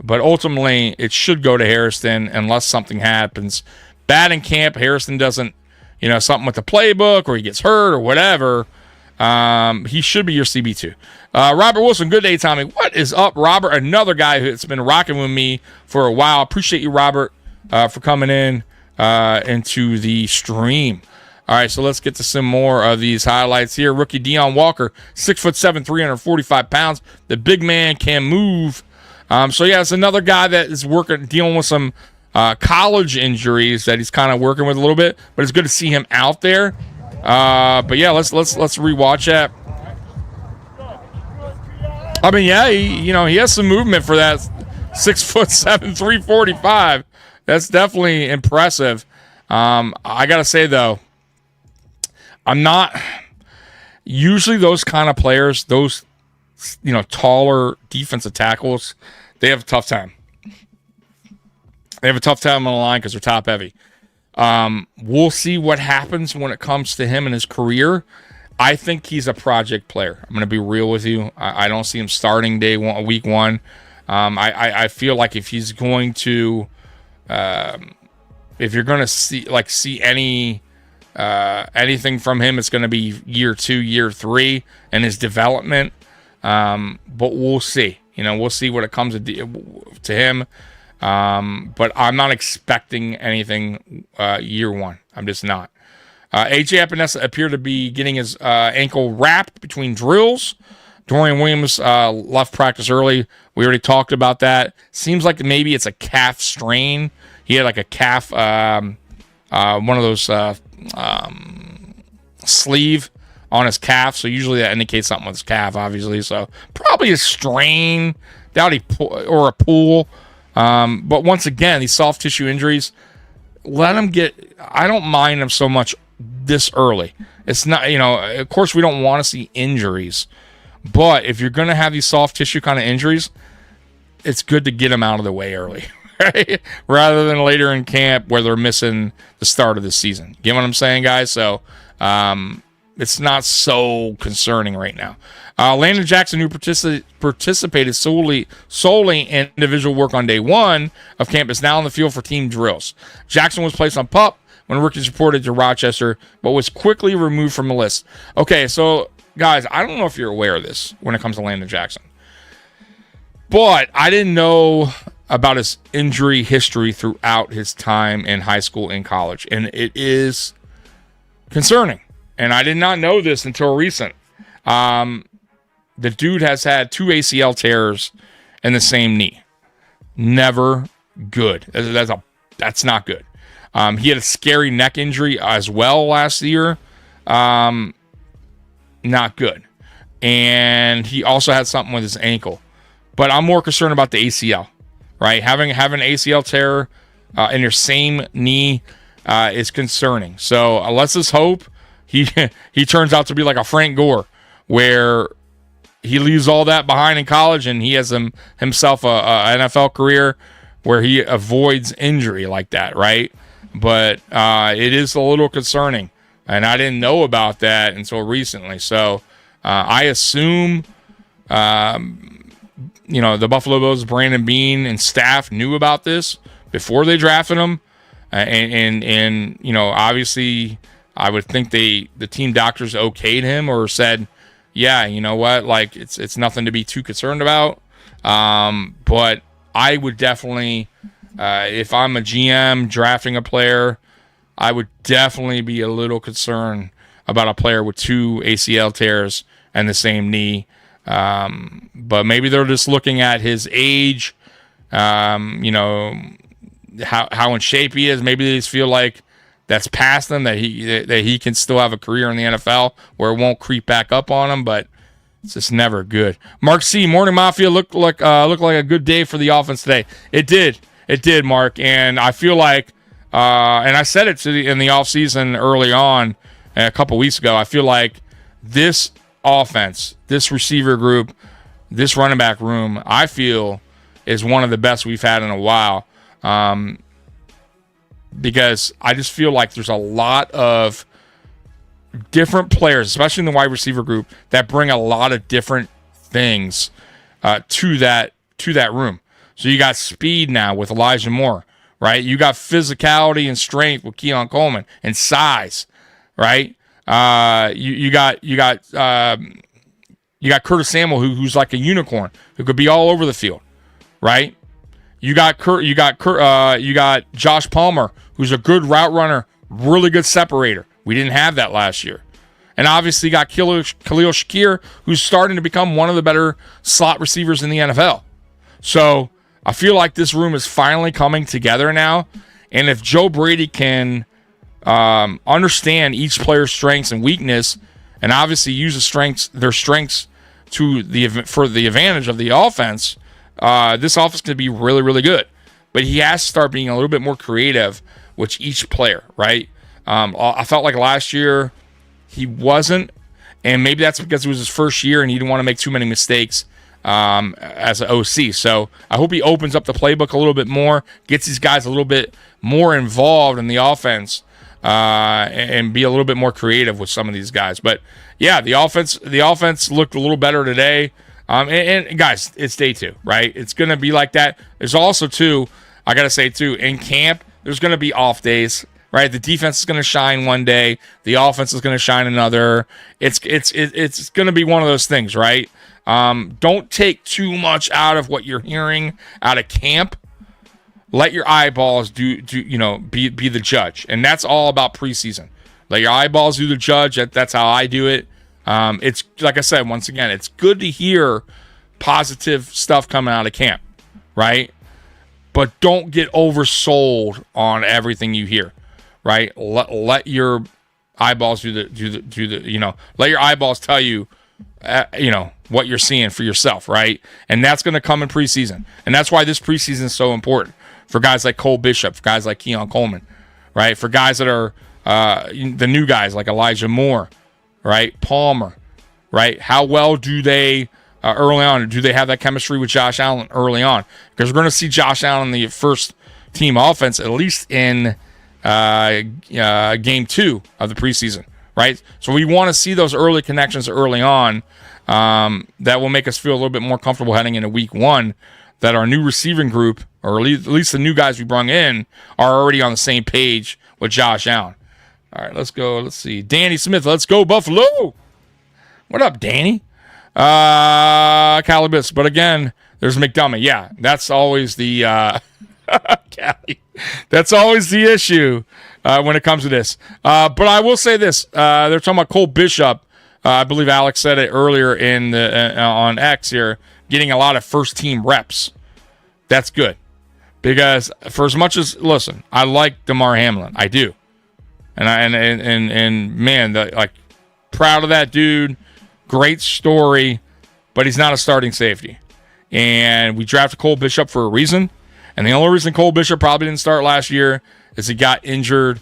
but ultimately it should go to Harrison unless something happens bad in camp. Harrison doesn't, something with the playbook or he gets hurt or whatever. He should be your CB2. Robert Wilson, good day, Tommy. What is up, Robert? Another guy who's been rocking with me for a while. Appreciate you, Robert, for coming in into the stream. All right, so let's get to some more of these highlights here. Rookie Deon Walker, 6'7", 345 pounds. The big man can move. So yeah, it's another guy that is dealing with some college injuries that he's kind of working with a little bit. But it's good to see him out there. But yeah, let's rewatch that. I mean, yeah, he has some movement for that 6'7", 345. That's definitely impressive. I gotta say though, I'm not usually those kind of players, those taller defensive tackles, they have a tough time. They have a tough time on the line because they're top heavy. We'll see what happens when it comes to him and his career. I think he's a project player. I'm going to be real with you. I don't see him starting week one. I feel like if he's going to, if you're going to see anything from him, it's going to be year 2, year 3, and his development. But we'll see. We'll see what it comes to him. But I'm not expecting anything year 1. I'm just not. AJ Epinesa appeared to be getting his ankle wrapped between drills. Dorian Williams left practice early. We already talked about that. Seems like maybe it's a calf strain. He had like a calf, one of those sleeve on his calf. So usually that indicates something with his calf, obviously. So probably a strain, or a pull. But once again, these soft tissue injuries, let them get. I don't mind them so much this early. It's not, of course we don't want to see injuries, but if you're going to have these soft tissue kind of injuries, it's good to get them out of the way early, right? Rather than later in camp where they're missing the start of the season. Get what I'm saying, guys? So, it's not so concerning right now. Landon Jackson, who participated solely in individual work on day 1 of camp, is now on the field for team drills. Jackson was placed on PUP when rookies reported to Rochester, but was quickly removed from the list. Okay, so guys, I don't know if you're aware of this when it comes to Landon Jackson, but I didn't know about his injury history throughout his time in high school and college, and it is concerning. And I did not know this until recent. The dude has had 2 ACL tears in the same knee. Never good. That's not good. He had a scary neck injury as well last year. Not good. And he also had something with his ankle. But I'm more concerned about the ACL, right? Having an ACL tear in your same knee is concerning. So let's just hope he turns out to be like a Frank Gore, where he leaves all that behind in college and he has himself a NFL career where he avoids injury like that, right? But it is a little concerning, and I didn't know about that until recently. So I assume, the Buffalo Bills, Brandon Beane and staff knew about this before they drafted him, and obviously I would think the team doctors okayed him or said, yeah, you know what, like it's nothing to be too concerned about. But I would definitely, if I'm a GM drafting a player, I would definitely be a little concerned about a player with 2 ACL tears and the same knee. But maybe they're just looking at his age, how in shape he is. Maybe they just feel like that's past him, that he can still have a career in the NFL where it won't creep back up on him. But it's just never good. Mark C. Morning Mafia looked like a good day for the offense today. It did, Mark. And I feel like, and I said it in the offseason early on a couple weeks ago, I feel like this offense, this receiver group, this running back room, I feel is one of the best we've had in a while. Because I just feel like there's a lot of different players, especially in the wide receiver group, that bring a lot of different things to that room. So you got speed now with Elijah Moore, right? You got physicality and strength with Keon Coleman and size, right? You got Curtis Samuel, who's like a unicorn, who could be all over the field, right? You got Josh Palmer, who's a good route runner, really good separator, We didn't have that last year. And obviously got Khalil Shakir, who's starting to become one of the better slot receivers in the NFL. So I feel like this room is finally coming together now. And if Joe Brady can understand each player's strengths and weakness, and obviously use their strengths for the advantage of the offense, this offense could be really, really good. But he has to start being a little bit more creative with each player, right? I felt like last year he wasn't, and maybe that's because it was his first year and he didn't want to make too many mistakes as an OC. So I hope he opens up the playbook a little bit more, gets these guys a little bit more involved in the offense, and be a little bit more creative with some of these guys. But yeah, the offense looked a little better today. And guys, it's day 2, right? It's going to be like that. There's also I got to say in camp, there's going to be off days, right? The defense is going to shine one day. The offense is going to shine another. It's going to be one of those things, right? Don't take too much out of what you're hearing out of camp. Let your eyeballs be the judge. And that's all about preseason. Let your eyeballs do the judge. That's how I do it. It's like I said, once again, it's good to hear positive stuff coming out of camp, right? But don't get oversold on everything you hear, right? Let your eyeballs do the let your eyeballs tell you, what you're seeing for yourself, right? And that's going to come in preseason. And that's why this preseason is so important for guys like Cole Bishop, for guys like Keon Coleman, right? For guys that are the new guys like Elijah Moore, right? Palmer, right? How well do they early on? Do they have that chemistry with Josh Allen early on? Because we're going to see Josh Allen in the first team offense at least in game 2 of the preseason, right? So we want to see those early connections early on. That will make us feel a little bit more comfortable heading into week 1 that our new receiving group, or at least the new guys we brought in, are already on the same page with Josh Allen. All right, let's go. Let's see. Danny Smith, let's go, Buffalo. What up, Danny? Calibus. But again, there's McDermott. Yeah, that's always the Callie. That's always the issue when it comes to this. But I will say this. They're talking about Cole Bishop. I believe Alex said it earlier in on X here, getting a lot of first-team reps. That's good. Because for as much as, listen, I like DeMar Hamlin. I do. And man, proud of that dude. Great story, but he's not a starting safety. And we drafted Cole Bishop for a reason. And the only reason Cole Bishop probably didn't start last year is he got injured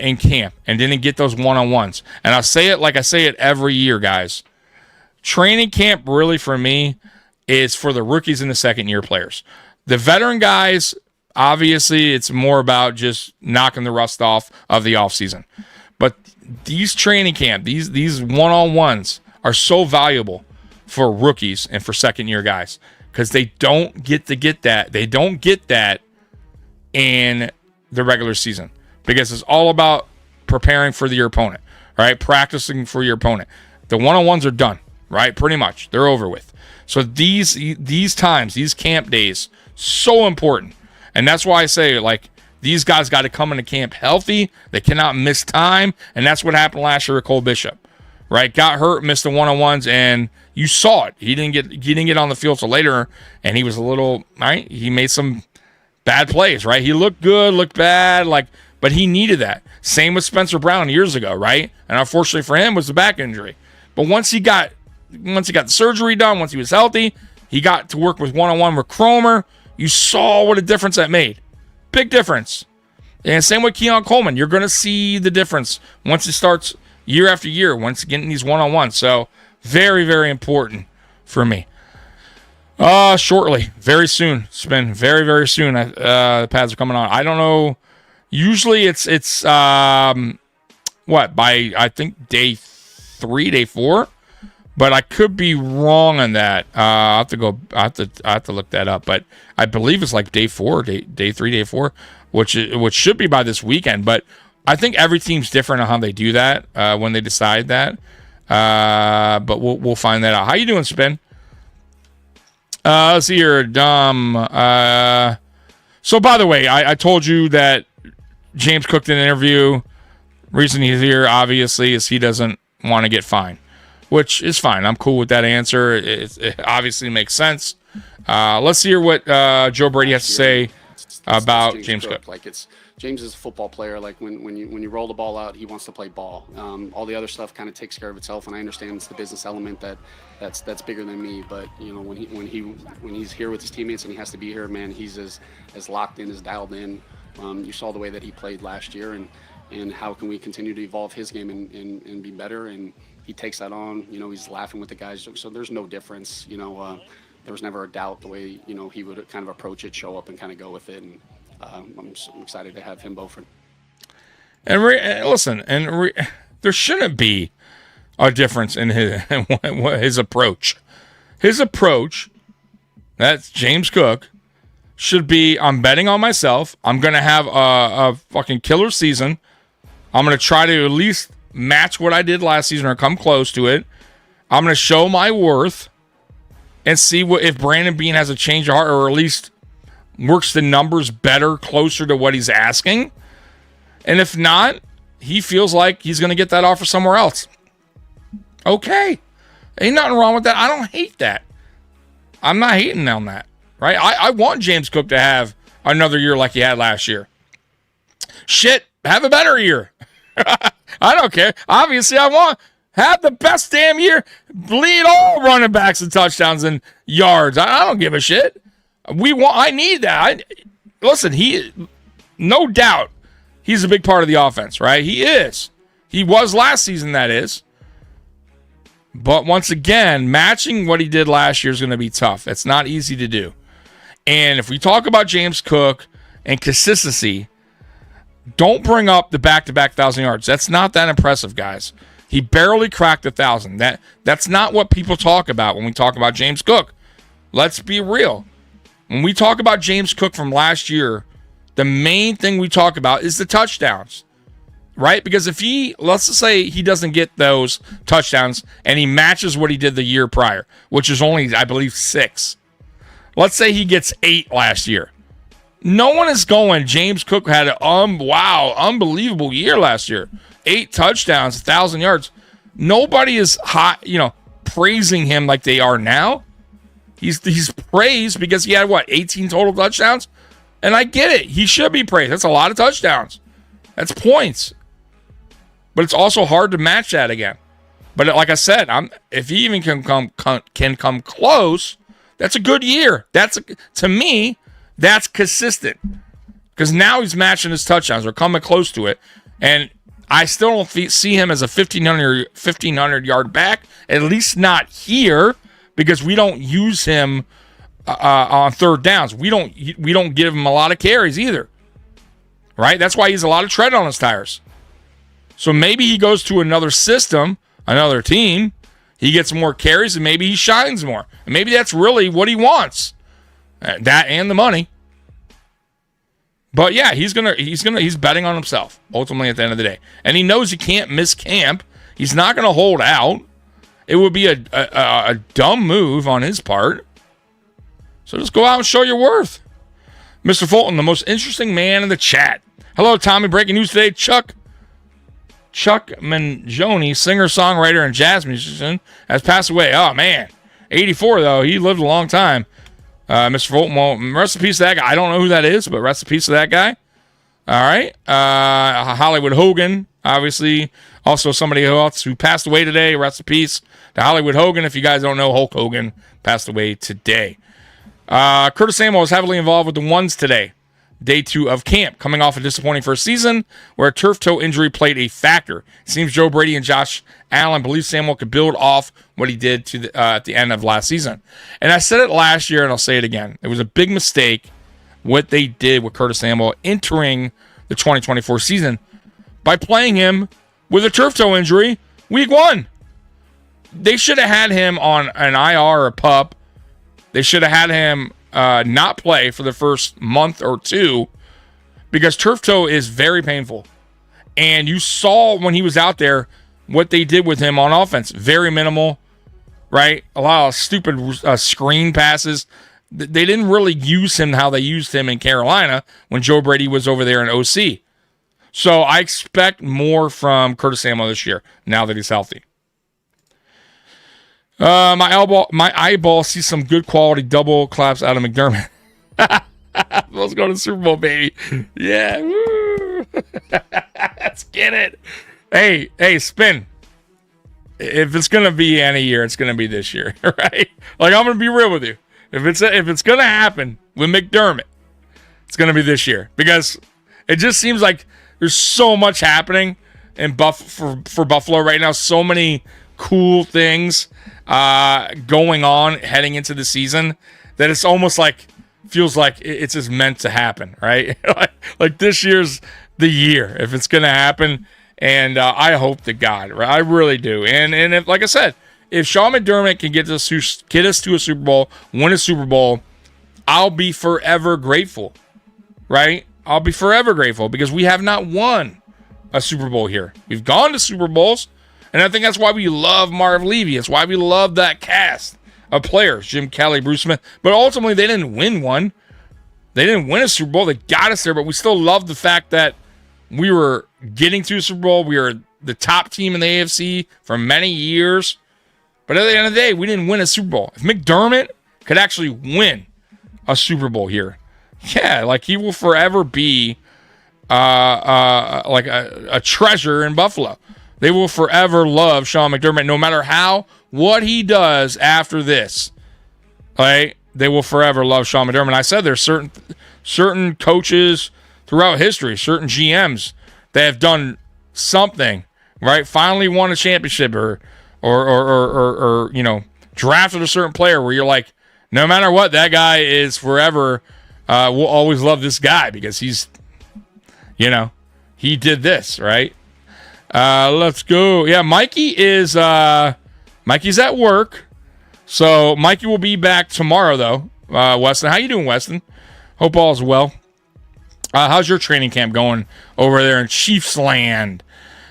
in camp and didn't get those one-on-ones. And I'll say it like I say it every year, guys. Training camp really for me is for the rookies and the second-year players. The veteran guys, obviously, it's more about just knocking the rust off of the offseason. But these training camp, these one-on-ones are so valuable for rookies and for second-year guys because they don't get that. They don't get that in the regular season because it's all about preparing for your opponent, right? Practicing for your opponent. The one-on-ones are done, right? Pretty much. They're over with. So these times, these camp days, so important. And that's why I say, these guys got to come into camp healthy. They cannot miss time. And that's what happened last year with Cole Bishop, right? Got hurt, missed the one-on-ones, and you saw it. He didn't get on the field till later, and he was a little, right? He made some bad plays, right? He looked good, looked bad, but he needed that. Same with Spencer Brown years ago, right? And unfortunately for him was the back injury. But once he got the surgery done, once he was healthy, he got to work with one-on-one with Cromer. You saw what a difference that made. Big difference. And same with Keon Coleman. You're going to see the difference once it starts year after year, once getting these one-on-ones. So very, very important for me. Shortly, very soon, Spin. Very, very soon. The pads are coming on. I don't know. Usually it's by I think day 3, day 4. But I could be wrong on that. I have to look that up. But I believe it's like day 4, day 3, day 4, which should be by this weekend. But I think every team's different on how they do that when they decide that. But we'll find that out. How you doing, Spin? Let's see here, Dom. So by the way, I told you that James Cook did an interview Reason he's here, obviously, is he doesn't want to get fined, which is fine. I'm cool with that answer. It obviously makes sense. Let's hear what Joe Brady has to say about James Cook. Like, James is a football player. Like, when you roll the ball out, he wants to play ball. All the other stuff kind of takes care of itself, and I understand it's the business element that's bigger than me. But when he's here with his teammates and he has to be here, man, he's as locked in, as dialed in. You saw the way that he played last year, and how can we continue to evolve his game and be better? And he takes that on. He's laughing with the guys, so there's no difference. There was never a doubt the way he would kind of approach it, show up, and kind of go with it. And I'm excited to have him both. And listen, there shouldn't be a difference in his approach. His approach, that's James Cook, should be, I'm betting on myself. I'm going to have a fucking killer season. I'm going to try to at least match what I did last season or come close to it. I'm going to show my worth and see if Brandon Beane has a change of heart, or at least works the numbers better, closer to what he's asking. And if not, he feels like he's going to get that offer somewhere else. Okay. Ain't nothing wrong with that. I don't hate that. I'm not hating on that, right? I want James Cook to have another year like he had last year. Shit, have a better year. I don't care. Obviously, I want have the best damn year. Lead all running backs and touchdowns and yards. I don't give a shit. I need that. Listen, no doubt, he's a big part of the offense, right? He is. He was last season, that is. But once again, matching what he did last year is going to be tough. It's not easy to do. And if we talk about James Cook and consistency, don't bring up the back-to-back 1,000 yards. That's not that impressive, guys. He barely cracked 1,000. That's not what people talk about when we talk about James Cook. Let's be real. When we talk about James Cook from last year, the main thing we talk about is the touchdowns, right? Because if let's just say he doesn't get those touchdowns and he matches what he did the year prior, which is only, I believe, 6. Let's say he gets 8 last year. No one is going, James Cook had an unbelievable year last year. 8 touchdowns, 1,000 yards. Nobody is praising him like they are now. He's praised because he had 18 total touchdowns? And I get it. He should be praised. That's a lot of touchdowns. That's points. But it's also hard to match that again. But like I said, if he even can come close, that's a good year. To me, that's consistent. Because now he's matching his touchdowns or coming close to it. And I still don't see him as a 1,500-yard back, at least not here, because we don't use him on third downs. We don't give him a lot of carries either, right? That's why he's a lot of tread on his tires. So maybe he goes to another system, another team. He gets more carries, and maybe he shines more. And maybe that's really what he wants, that and the money. But yeah, he's betting on himself ultimately at the end of the day, and he knows he can't miss camp. He's not going to hold out. It would be a dumb move on his part. So just go out and show your worth. Mr. Fulton, the most interesting man in the chat. Hello, Tommy. Breaking news today. Chuck Mangione, singer, songwriter, and jazz musician, has passed away. Oh, man. 84, though. He lived a long time. Mr. Fulton, well, rest in peace to that guy. I don't know who that is, but rest in peace to that guy. All right. Hollywood Hogan, obviously. Also somebody else who passed away today. Rest in peace to Hollywood Hogan. If you guys don't know, Hulk Hogan passed away today. Curtis Samuel was heavily involved with the ones today. Day 2 of camp, coming off a disappointing first season where a turf toe injury played a factor. It seems Joe Brady and Josh Allen believe Samuel could build off what he did at the end of last season. And I said it last year, and I'll say it again. It was a big mistake what they did with Curtis Samuel entering the 2024 season by playing him with a turf toe injury week 1. They should have had him on an IR or PUP. They should have had him not play for the first month or 2 because turf toe is very painful. And you saw when he was out there what they did with him on offense. Very minimal, right? A lot of stupid screen passes. They didn't really use him how they used him in Carolina when Joe Brady was over there in OC. So I expect more from Curtis Samuel this year now that he's healthy. My eyeball sees some good quality double claps out of McDermott. Let's go to the Super Bowl, baby. Yeah. Woo. Let's get it. Hey, spin. If it's gonna be any year, it's gonna be this year, right? Like, I'm gonna be real with you. If it's gonna happen with McDermott, it's gonna be this year, because it just seems like there's so much happening in for Buffalo right now. So many cool things going on heading into the season that it's almost like feels like it's just meant to happen, right? like this year's the year if it's gonna happen. And I hope to God, right? I really do. And if, like I said, if Sean McDermott can get us to a Super Bowl, win a Super Bowl, I'll be forever grateful, right? I'll be forever grateful, because we have not won a Super Bowl here. We've gone to Super Bowls, and I think that's why we love Marv Levy. It's why we love that cast of players, Jim Kelly, Bruce Smith. But ultimately, they didn't win one. They didn't win a Super Bowl. They got us there, but we still love the fact that we were getting to a Super Bowl. We were the top team in the AFC for many years. But at the end of the day, we didn't win a Super Bowl. If McDermott could actually win a Super Bowl here, yeah, like, he will forever be like a treasure in Buffalo. They will forever love Sean McDermott, no matter what he does after this. Right? They will forever love Sean McDermott. I said there's certain coaches throughout history, certain GMs that have done something, right? Finally won a championship or drafted a certain player where you're like, no matter what, that guy is forever. We'll always love this guy because he's, he did this, right? Let's go. Yeah, Mikey's at work. So Mikey will be back tomorrow, though. Weston, how you doing, Weston? Hope all is well. How's your training camp going over there in Chiefs land?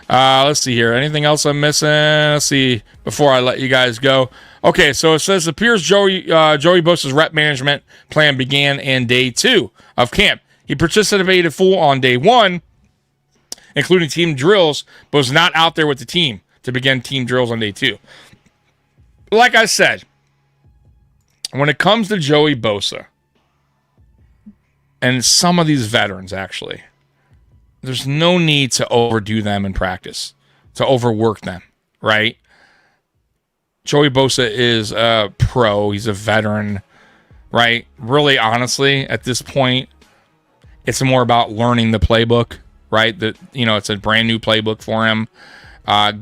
Let's see here. Anything else I'm missing? Let's see before I let you guys go. Okay, so it says it appears Joey Bosa's rep management plan began in day 2 of camp. He participated full on day 1, including team drills, but was not out there with the team to begin team drills on day 2. Like I said, when it comes to Joey Bosa, and some of these veterans, actually, there's no need to overdo them in practice, to overwork them, right? Joey Bosa is a pro. He's a veteran, right? Really, honestly, at this point, it's more about learning the playbook, right? It's a brand new playbook for him,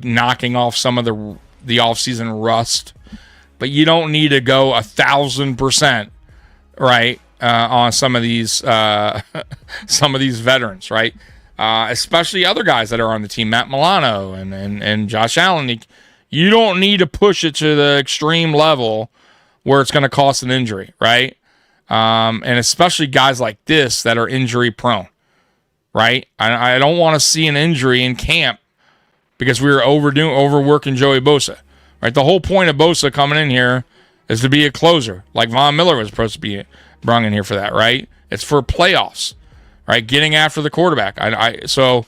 knocking off some of the offseason rust. But you don't need to go 1,000%, right? On some of these veterans, right? Especially other guys that are on the team, Matt Milano and Josh Allen. You don't need to push it to the extreme level where it's going to cost an injury, right? And especially guys like this that are injury prone, right? I don't want to see an injury in camp because we were overworking Joey Bosa, right? The whole point of Bosa coming in here is to be a closer, like Von Miller was supposed to be brung in here for that, right? It's for playoffs, right? Getting after the quarterback. So,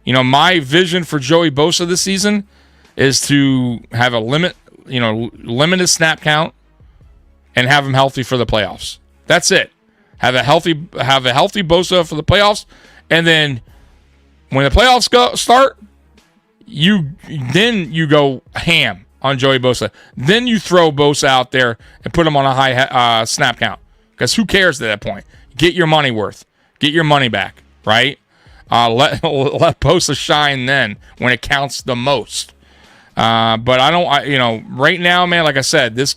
my vision for Joey Bosa this season is to have a limited snap count and have him healthy for the playoffs. That's it. Have a healthy Bosa for the playoffs, and then when the playoffs start, you go ham on Joey Bosa. Then you throw Bosa out there and put him on a high snap count. Because who cares at that point? Get your money worth. Get your money back, right? Let Bosa shine then when it counts the most. But right now, man, like I said, this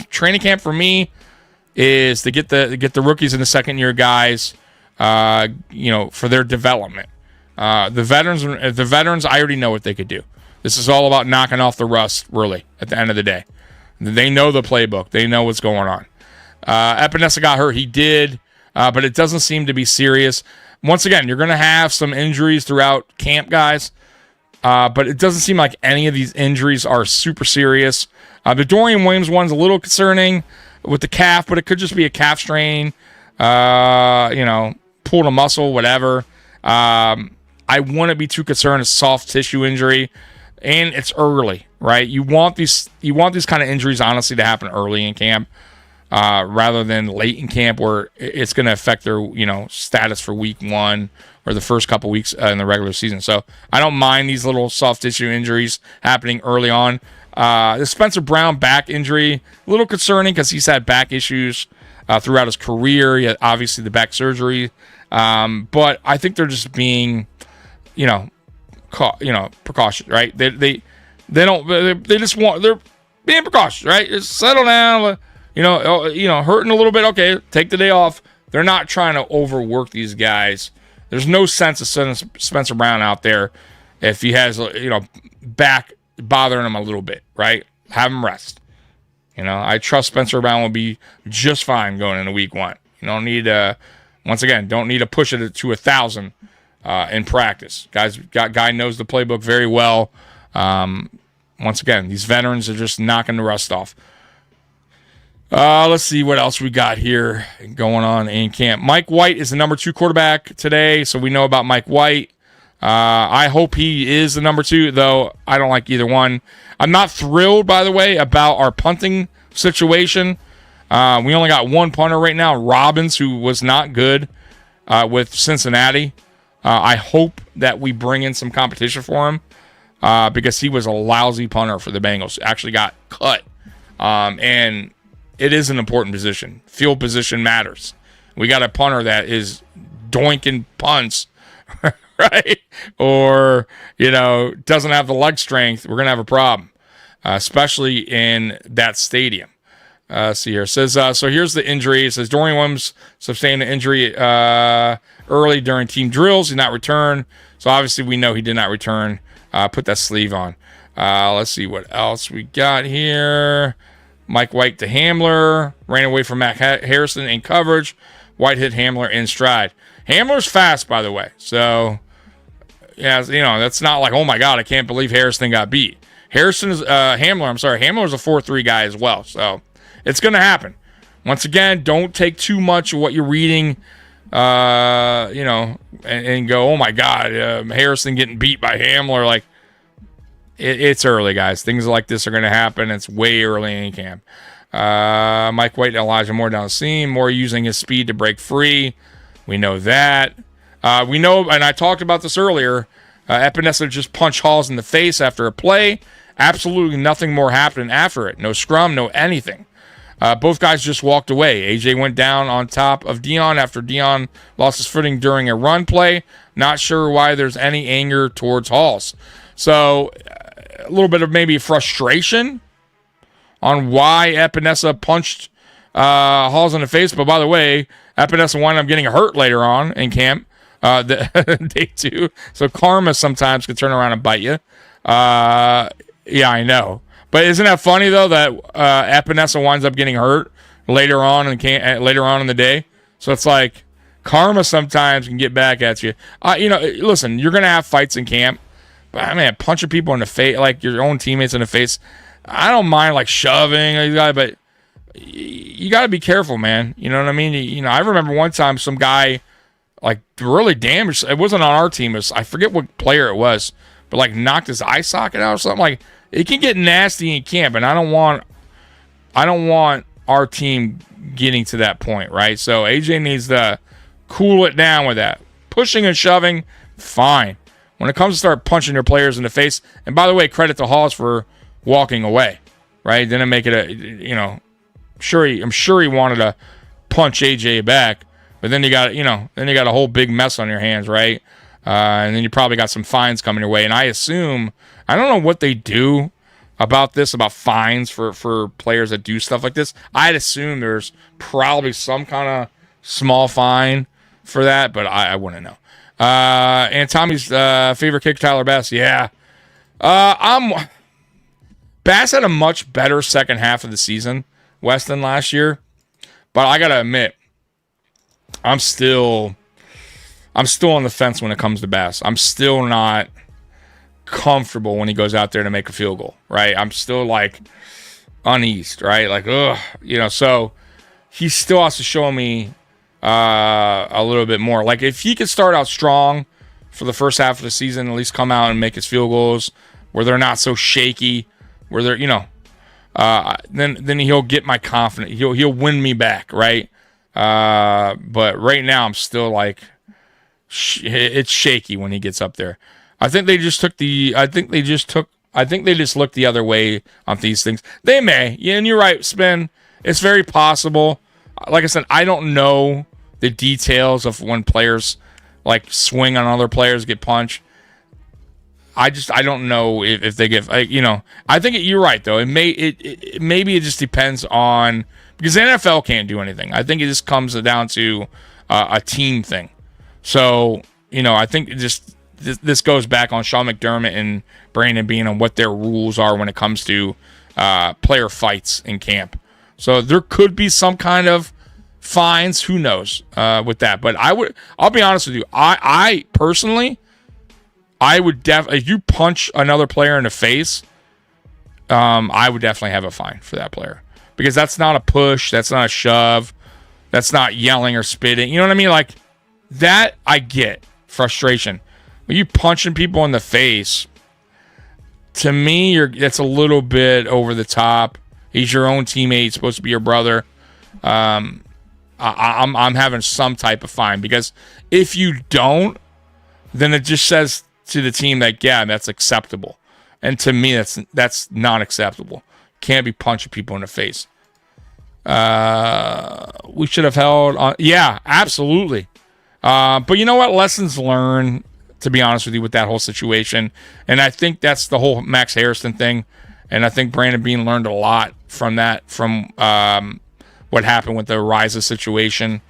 training camp for me is to get the rookies and the second-year guys, for their development. The veterans, I already know what they could do. This is all about knocking off the rust, really, at the end of the day. They know the playbook. They know what's going on. Epinesa got hurt. He did, but it doesn't seem to be serious. Once again, you're going to have some injuries throughout camp, guys, but it doesn't seem like any of these injuries are super serious. The Dorian Williams one's a little concerning with the calf, but it could just be a calf strain, pulled a muscle, whatever. I wouldn't be too concerned. It's soft tissue injury, and it's early, right? You want these kind of injuries, honestly, to happen early in camp, rather than late in camp where it's going to affect their, status for week 1 or the first couple weeks in the regular season. So I don't mind these little soft tissue injuries happening early on. The Spencer Brown back injury, a little concerning because he's had back issues throughout his career. He had, obviously, the back surgery. But I think they're just being, precautions, right? They're being precautious, right? Just settle down, hurting a little bit. Okay, take the day off. They're not trying to overwork these guys. There's no sense of sending Spencer Brown out there if he has, back bothering him a little bit, right? Have him rest. I trust Spencer Brown will be just fine going into week 1. You don't need don't need to push it to 1,000 in practice. Guy knows the playbook very well. Once again, these veterans are just knocking the rust off. Let's see what else we got here going on in camp. Mike White is the number 2 quarterback today, so we know about Mike White. I hope he is the number 2, though I don't like either one. I'm not thrilled, by the way, about our punting situation. We only got one punter right now, Robbins, who was not good with Cincinnati. I hope that we bring in some competition for him because he was a lousy punter for the Bengals. Actually got cut. And it is an important position. Field position matters. We got a punter that is doinking punts, right? Or, doesn't have the leg strength. We're going to have a problem, especially in that stadium. See here. It says, so here's the injury. It says Dorian Williams sustained an injury early during team drills. He did not return. So obviously we know he did not return. Put that sleeve on. Let's see what else we got here. Mike White to Hamler. Ran away from Matt Harrison in coverage. White hit Hamler in stride. Hamler's fast, by the way. So, yeah, that's not like, oh my God, I can't believe Harrison got beat. Hamler's a 4.3 guy as well. So, it's going to happen. Once again, don't take too much of what you're reading, and go, oh my God, Harrison getting beat by Hamler. Like, it's early, guys. Things like this are going to happen. It's way early in camp. Mike White and Elijah Moore down the seam. Moore using his speed to break free. We know that. We know, and I talked about this earlier, Epinesa just punched Halls in the face after a play. Absolutely nothing more happened after it. No scrum, no anything. Both guys just walked away. AJ went down on top of Dion after Dion lost his footing during a run play. Not sure why there's any anger towards Halls. So, a little bit of maybe frustration on why Epinesa punched Halls in the face. But by the way, Epinesa wound up getting hurt later on in camp, day 2. So karma sometimes can turn around and bite you. Yeah, I know. But isn't that funny though that Epinesa winds up getting hurt later on in the day? So it's like karma sometimes can get back at you. Listen, you're gonna have fights in camp. But, man, punching people in the face, like your own teammates in the face, I don't mind, like, shoving, but you got to be careful, man. You know what I mean? I remember one time some guy, like, really damaged. It wasn't on our team. I forget what player it was, but, like, knocked his eye socket out or something. Like, it can get nasty in camp, and I don't want our team getting to that point, right? So, AJ needs to cool it down with that. Pushing and shoving, fine. When it comes to start punching your players in the face, and by the way, credit to Halls for walking away, right? Didn't make it I'm sure he wanted to punch AJ back, but then you got a whole big mess on your hands, right? And then you probably got some fines coming your way. And I assume, I don't know what they do about fines for players that do stuff like this. I'd assume there's probably some kind of small fine for that, but I wouldn't know. And Tommy's favorite kicker, Tyler Bass. Yeah. Bass had a much better second half of the season, West, than last year. But I got to admit, I'm still on the fence when it comes to Bass. I'm still not comfortable when he goes out there to make a field goal, right? I'm still, like, uneased, right? Like, ugh. So he still has to show me a little bit more. Like, if he could start out strong for the first half of the season, at least come out and make his field goals where they're not so shaky, where they're, then he'll get my confidence. He'll win me back, right? But right now I'm still like, it's shaky when he gets up there. I think they just looked the other way on these things. They may. Yeah, and you're right, Spin. It's very possible. Like I said, I don't know the details of when players like swing on other players, get punched. I don't know if they get, I think you're right though. Maybe it just depends on, because the NFL can't do anything. I think it just comes down to a team thing. So, I think this goes back on Sean McDermott and Brandon Beane on what their rules are when it comes to player fights in camp. So there could be some kind of fines, who knows, with that. But I'll be honest with you. I personally, I would if you punch another player in the face, I would definitely have a fine for that player, because that's not a push, that's not a shove, that's not yelling or spitting. You know what I mean? Like that, I get frustration. When you punching people in the face, to me, that's a little bit over the top. He's your own teammate, supposed to be your brother. I'm having some type of fine, because if you don't, then it just says to the team that, yeah, that's acceptable. And to me, that's not acceptable. Can't be punching people in the face. We should have held on. Yeah, absolutely. But you know what? Lessons learned, to be honest with you, with that whole situation. And I think that's the whole Max Harrison thing. And I think Brandon Beane learned a lot from that, from what happened with the Riza situation.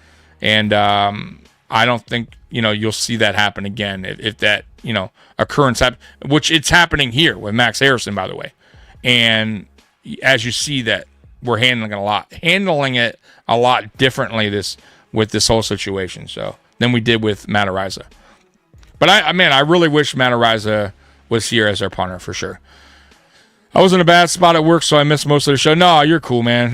And I don't think, you'll see that happen again if that, occurrence happens, which it's happening here with Max Harrison, by the way. And as you see that, we're handling it a lot differently with this whole situation, so than we did with Matt Ariza. But I really wish Matt Ariza was here as our punter for sure. I was in a bad spot at work, so I missed most of the show. No, you're cool, man.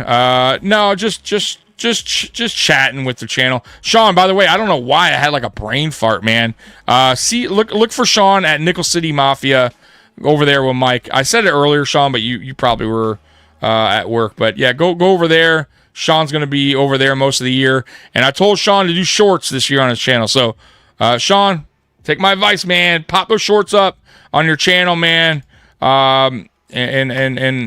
No, just chatting with the channel. Sean, by the way, I don't know why I had like a brain fart, man. Look for Sean at Nickel City Mafia over there with Mike. I said it earlier, Sean, but you probably were at work. But yeah, go over there. Sean's going to be over there most of the year. And I told Sean to do shorts this year on his channel. So, Sean, take my advice, man. Pop those shorts up on your channel, man. And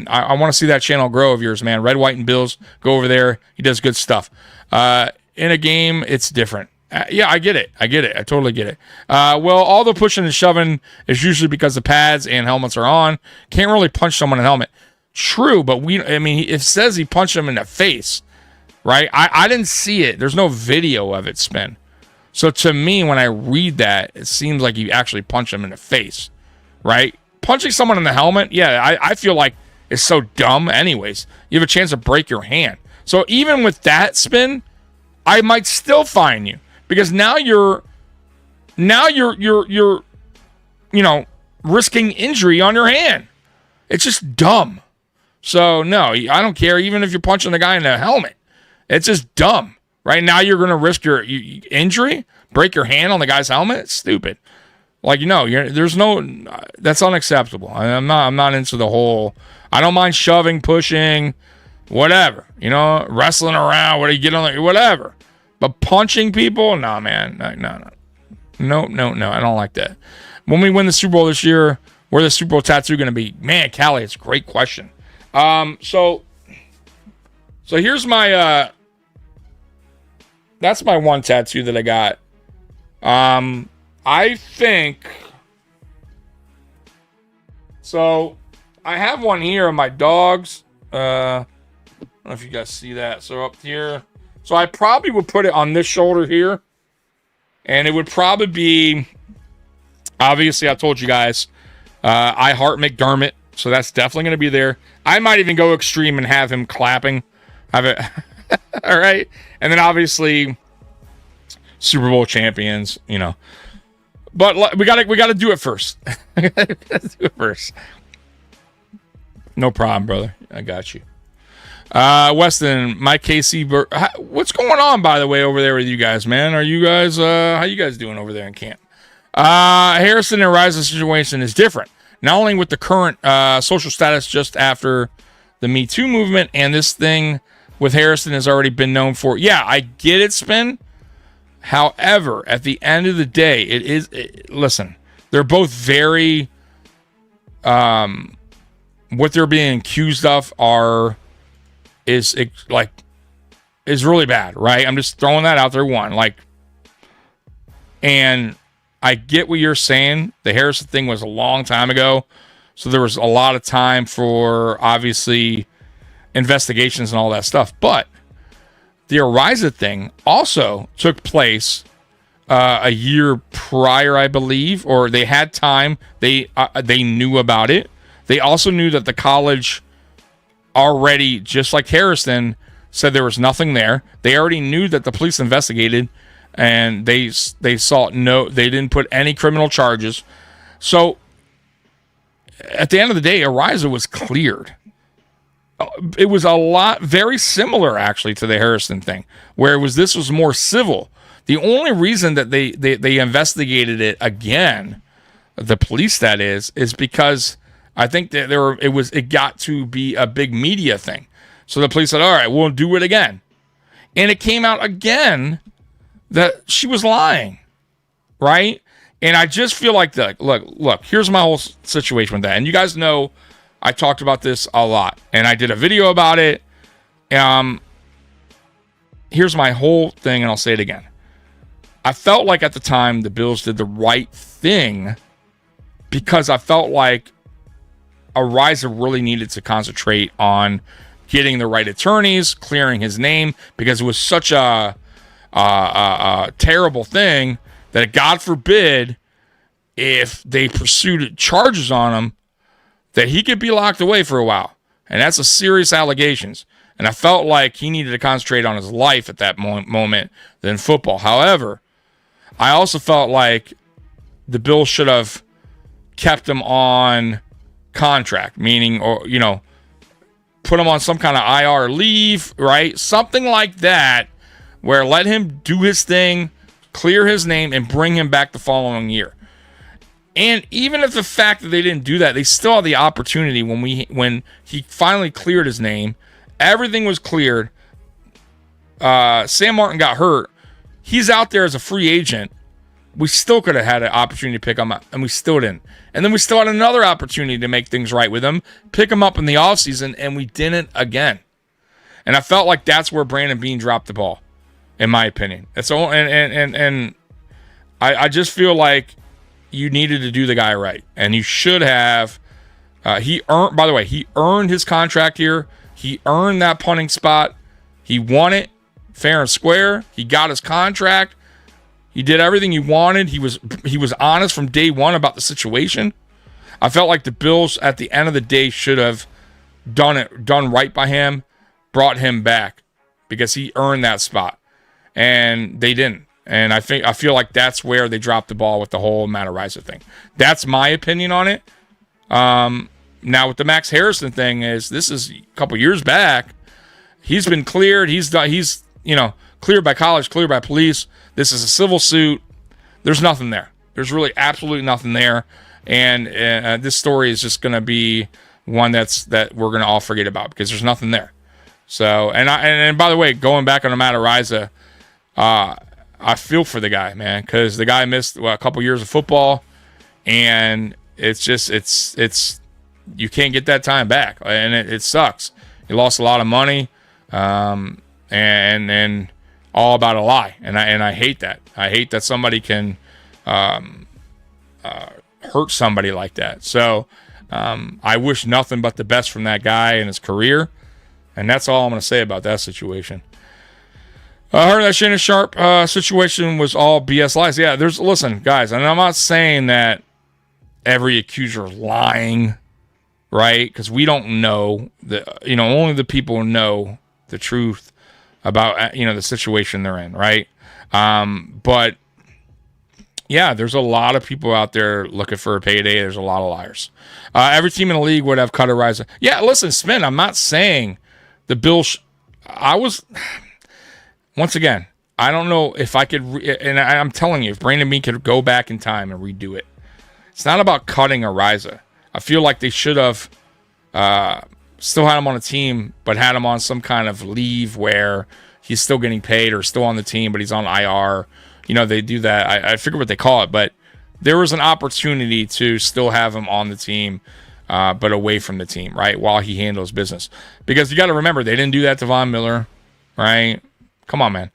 I want to see that channel grow of yours, man. Red, White, and Bills. Go over there. He does good stuff. In a game, it's different. Yeah, I get it. I totally get it. Well, all the pushing and shoving is usually because the pads and helmets are on. Can't really punch someone in a helmet. True, but it says he punched him in the face, right? I didn't see it. There's no video of it, Spin. So to me, when I read that, it seems like you actually punched him in the face, right? Punching someone in the helmet, yeah, I feel like it's so dumb anyways. You have a chance to break your hand. So even with that, Spin, I might still fine you, because now you're risking injury on your hand. It's just dumb. So no, I don't care even if you're punching the guy in the helmet. It's just dumb. Right now you're going to risk your injury, break your hand on the guy's helmet. It's stupid. Like, there's no, that's unacceptable. I'm not into the whole, I don't mind shoving, pushing, whatever, wrestling around, whatever. But punching people, nah, man, no, I don't like that. When we win the Super Bowl this year, where the Super Bowl tattoo going to be? Man, Callie, it's a great question. So here's my, that's my one tattoo that I got. I think, so I have one here of my dogs. I don't know if you guys see that. So up here, so I probably would put it on this shoulder here, and it would probably be, obviously I told you guys, I heart McDermott. So that's definitely going to be there. I might even go extreme and have him clapping. Have it. All right. And then obviously Super Bowl champions, But we gotta do it first. No problem, brother. I got you. Weston, Mike KC. What's going on, by the way, over there with you guys, man? Are you guys how you guys doing over there in camp? Harrison and Ariza's situation is different. Not only with the current social status just after the Me Too movement, and this thing with Harrison has already been known for. Yeah, I get it, Spin. However, at the end of the day, listen, they're both very, what they're being accused of is really bad, right? I'm just throwing that out there. And I get what you're saying. The Harrison thing was a long time ago, so there was a lot of time for, obviously, investigations and all that stuff. But the Ariza thing also took place a year prior, I believe, or they had time. They knew about it. They also knew that the college already, just like Harrison, said there was nothing there. They already knew that the police investigated, and they didn't put any criminal charges. So at the end of the day, Ariza was cleared. It was very similar actually to the Harrison thing, where this was more civil. The only reason that they investigated it again, the police that is because I think that it got to be a big media thing. So the police said, all right, we'll do it again. And it came out again that she was lying, right? And I just feel like look, here's my whole situation with that. And you guys know I talked about this a lot, and I did a video about it. Here's my whole thing, and I'll say it again. I felt like at the time the Bills did the right thing because I felt like Ariza really needed to concentrate on getting the right attorneys, clearing his name, because it was such a terrible thing that, God forbid, if they pursued charges on him, that he could be locked away for a while. And that's a serious allegations. And I felt like he needed to concentrate on his life at that moment than football. However, I also felt like the Bills should have kept him on contract, meaning, or, put him on some kind of IR leave, right? Something like that, where let him do his thing, clear his name, and bring him back the following year. And even if the fact that they didn't do that, they still had the opportunity when he finally cleared his name, everything was cleared. Sam Martin got hurt. He's out there as a free agent. We still could have had an opportunity to pick him up, and we still didn't. And then we still had another opportunity to make things right with him, pick him up in the offseason, and we didn't again. And I felt like that's where Brandon Beane dropped the ball, in my opinion. And I just feel like you needed to do the guy right, and you should have. He earned his contract here. He earned that punting spot. He won it fair and square. He got his contract. He did everything he wanted. He was honest from day one about the situation. I felt like the Bills at the end of the day should have done right by him, brought him back, because he earned that spot, and they didn't. And I feel like that's where they dropped the ball with the whole Matt Ariza thing. That's my opinion on it. Now with the Max Harrison thing, this is a couple years back. He's been cleared. He's cleared by college, cleared by police. This is a civil suit. There's nothing there. There's really absolutely nothing there. And this story is just going to be one that we're going to all forget about, because there's nothing there. So, and by the way, going back on the Matt Ariza, I feel for the guy, man, because the guy missed a couple years of football, and it's you can't get that time back, and it sucks. He lost a lot of money, and all about a lie, and I hate that. I hate that somebody can hurt somebody like that. So I wish nothing but the best from that guy in his career, and that's all I'm going to say about that situation. I heard that Shannon Sharp situation was all BS lies. Yeah, listen, guys, and I'm not saying that every accuser is lying, right? Because we don't know only the people know the truth about the situation they're in, right? But yeah, there's a lot of people out there looking for a payday. There's a lot of liars. Every team in the league would have cut Ariza. Yeah, listen, Spin, I'm not saying the Bills. Once again, I don't know if I could, and I'm telling you, if Brandon Beane could go back in time and redo it, it's not about cutting Ariza. I feel like they should have still had him on a team, but had him on some kind of leave where he's still getting paid or still on the team, but he's on IR. You know, they do that. I forget what they call it, but there was an opportunity to still have him on the team, but away from the team, right, while he handles business. Because you got to remember, they didn't do that to Von Miller, right? Come on, man.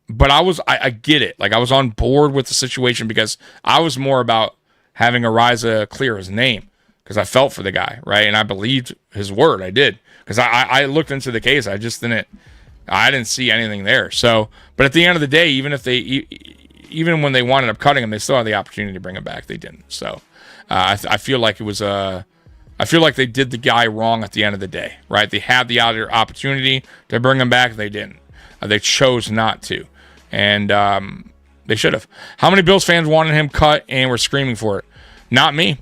But I get it. Like, I was on board with the situation because I was more about having Ariza clear his name because I felt for the guy, right? And I believed his word. I did. Because I looked into the case. I didn't see anything there. So, but at the end of the day, even when they wound up cutting him, they still had the opportunity to bring him back. They didn't. So, I feel like I feel like they did the guy wrong at the end of the day, right? They had the other opportunity to bring him back. They didn't. They chose not to. And they should have. How many Bills fans wanted him cut and were screaming for it? Not me.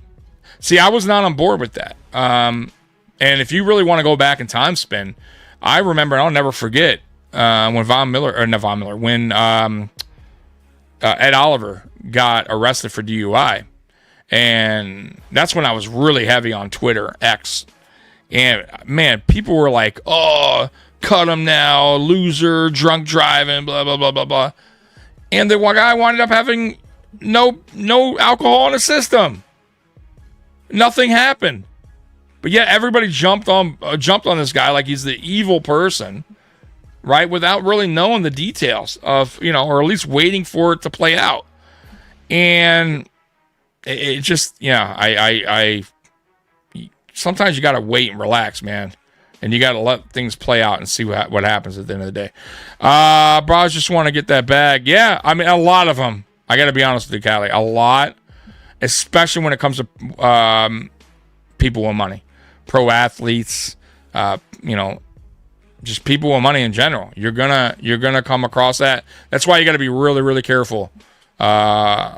See, I was not on board with that. And if you really want to go back in time spin, I remember, and I'll never forget, when when Ed Oliver got arrested for DUI. And that's when I was really heavy on Twitter, X. And, man, people were like, oh, cut him now, loser, drunk driving, blah, blah, blah, blah, blah. And the one guy wound up having no alcohol in his system. Nothing happened. But yet everybody jumped on this guy like he's the evil person, right? Without really knowing the details of, or at least waiting for it to play out. And it just, I sometimes you got to wait and relax, man. And you got to let things play out and see what happens at the end of the day. Bros just want to get that bag. Yeah, I mean, a lot of them. I got to be honest with you, Callie. A lot, especially when it comes to people with money. Pro athletes, just people with money in general. You're gonna come across that. That's why you got to be really, really careful.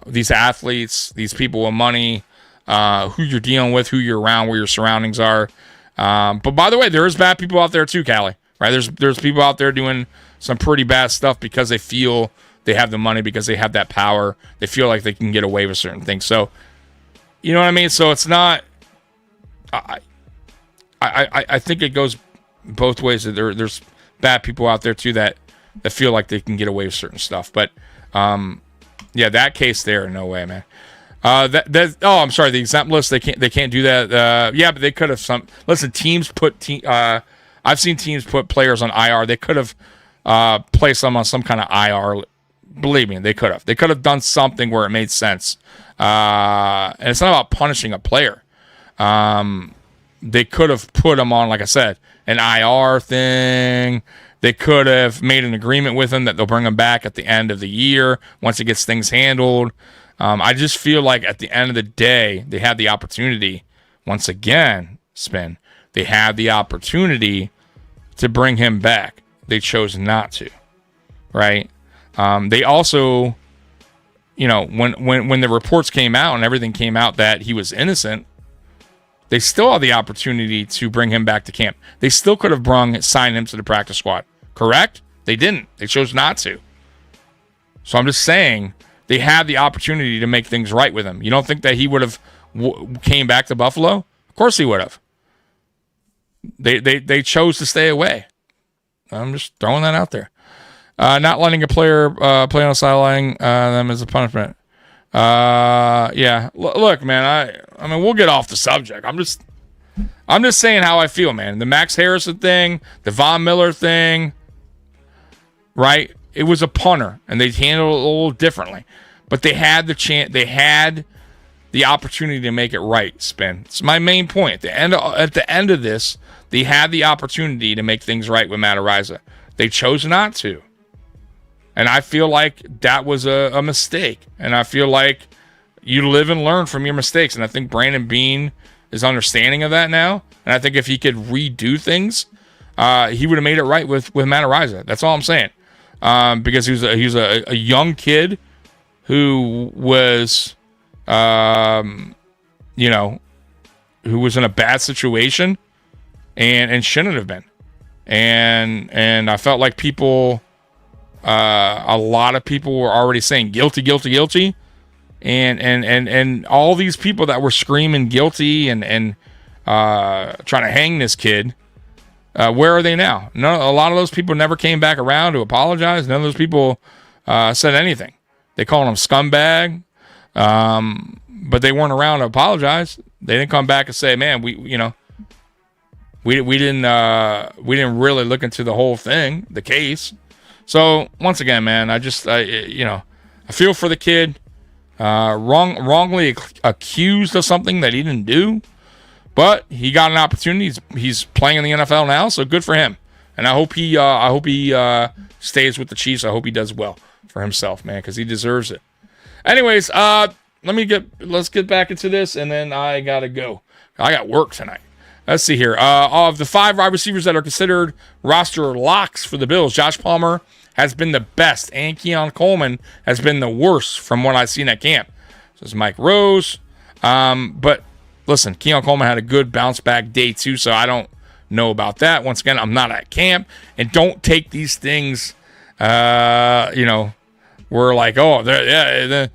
These athletes, these people with money, who you're dealing with, who you're around, where your surroundings are. But by the way, there's bad people out there too, Callie. Right? There's people out there doing some pretty bad stuff because they feel they have the money, because they have that power. They feel like they can get away with certain things. So, you know what I mean? So it's not. I think it goes both ways. There's bad people out there too that feel like they can get away with certain stuff. But yeah, that case there, no way, man. I'm sorry, the exempt list, they can't do that. Yeah, but they could have listen, teams I've seen teams put players on IR. They could have placed them on some kind of IR. Believe me, they could have done something where it made sense. And it's not about punishing a player. They could have put them on, like I said, an IR thing. They could have made an agreement with them that they'll bring them back at the end of the year once it gets things handled. I just feel like at the end of the day, they had the opportunity, once again, Spin, they had the opportunity to bring him back. They chose not to, right? They also, when the reports came out and everything came out that he was innocent, they still had the opportunity to bring him back to camp. They still could have signed him to the practice squad, correct? They didn't. They chose not to. So I'm just saying, they had the opportunity to make things right with him. You don't think that he would have came back to Buffalo? Of course he would have. They chose to stay away. I'm just throwing that out there. Not letting a player play on the sideline them as a punishment. Yeah. Look, man. I mean, we'll get off the subject. I'm just saying how I feel, man. The Max Harrison thing, the Von Miller thing, right? It was a punter, and they handled it a little differently. But they had the chance. They had the opportunity to make it right. Spin. It's my main point. At the end of this, they had the opportunity to make things right with Matt Ariza. They chose not to, and I feel like that was a mistake. And I feel like you live and learn from your mistakes. And I think Brandon Beane is understanding of that now. And I think if he could redo things, he would have made it right with Matt Ariza. That's all I'm saying. Because he was a young kid who was, who was in a bad situation and shouldn't have been. And I felt like people a lot of people were already saying guilty, guilty, guilty. And all these people that were screaming guilty and trying to hang this kid, where are they now? No, a lot of those people never came back around to apologize. None of those people said anything. They called him scumbag, but they weren't around to apologize. They didn't come back and say, "Man, we didn't really look into the whole thing, the case." So once again, man, I feel for the kid. Wrongly accused of something that he didn't do, but he got an opportunity. He's playing in the NFL now, so good for him. And I hope he stays with the Chiefs. I hope he does well for himself, man, because he deserves it. Anyways, let's get back into this, and then I gotta go. I got work tonight. Let's see here. Of the 5 wide receivers that are considered roster locks for the Bills, Josh Palmer has been the best, and Keon Coleman has been the worst from what I've seen at camp. So it's Mike Rose. But listen, Keon Coleman had a good bounce back day too, so I don't know about that. Once again, I'm not at camp, and don't take these things. We're like, Keon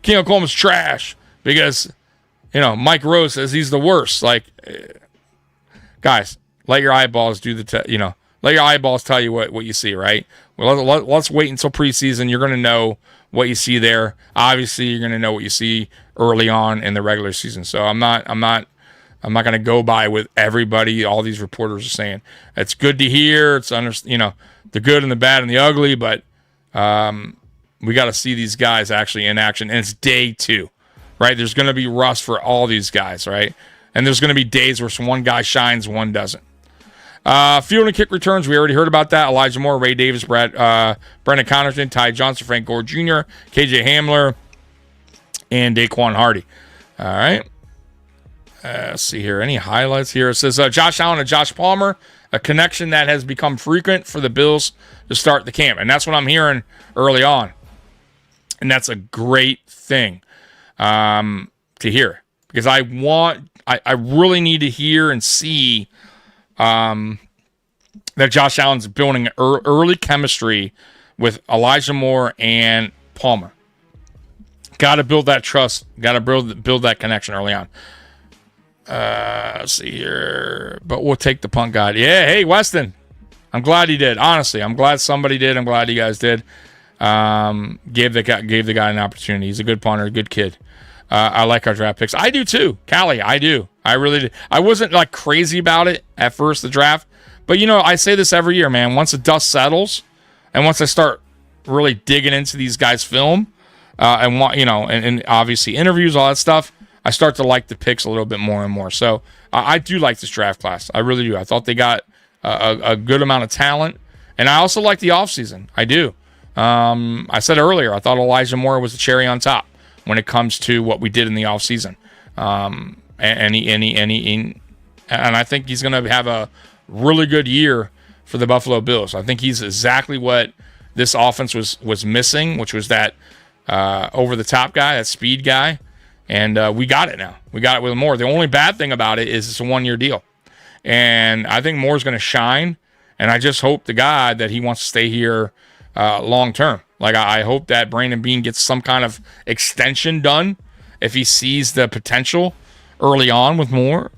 Coleman's trash because Mike Rose says he's the worst. Like, guys, let your eyeballs do the let your eyeballs tell you what you see, right? Well, let's wait until preseason. You're going to know what you see there. Obviously, you're going to know what you see early on in the regular season. So I'm not going to go by with everybody. All these reporters are saying it's good to hear. It's the good and the bad and the ugly, but we got to see these guys actually in action. And it's day 2, right? There's going to be rust for all these guys, right? And there's going to be days where one guy shines, one doesn't. Field and kick returns, we already heard about that. Elijah Moore, Ray Davis, Brendan Connerton, Ty Johnson, Frank Gore Jr., KJ Hamler, and Daquan Hardy. All right. Let's see here. Any highlights here? It says Josh Allen and Josh Palmer, a connection that has become frequent for the Bills to start the camp. And that's what I'm hearing early on. And that's a great thing to hear. Because I really need to hear and see that Josh Allen's building early chemistry with Elijah Moore and Palmer. Got to build that trust. Got to build that connection early on. Let's see here. But we'll take the punt guide. Yeah, hey, Weston. I'm glad he did. Honestly, I'm glad somebody did. I'm glad you guys did. Gave the guy an opportunity. He's a good punter, a good kid. I like our draft picks. I do too. Callie, I do. I really did. I wasn't like crazy about it at first, the draft. But, I say this every year, man. Once the dust settles and once I start really digging into these guys' film and obviously interviews, all that stuff, I start to like the picks a little bit more and more. So I do like this draft class. I really do. I thought they got a good amount of talent. And I also like the offseason. I do. I said earlier, I thought Elijah Moore was the cherry on top when it comes to what we did in the offseason. And I think he's going to have a really good year for the Buffalo Bills. I think he's exactly what this offense was missing, which was that over-the-top guy, that speed guy. And we got it now. We got it with Moore. The only bad thing about it is it's a 1-year deal. And I think Moore's going to shine. And I just hope to God that he wants to stay here long-term. Like, I hope that Brandon Beane gets some kind of extension done if he sees the potential early on with Moore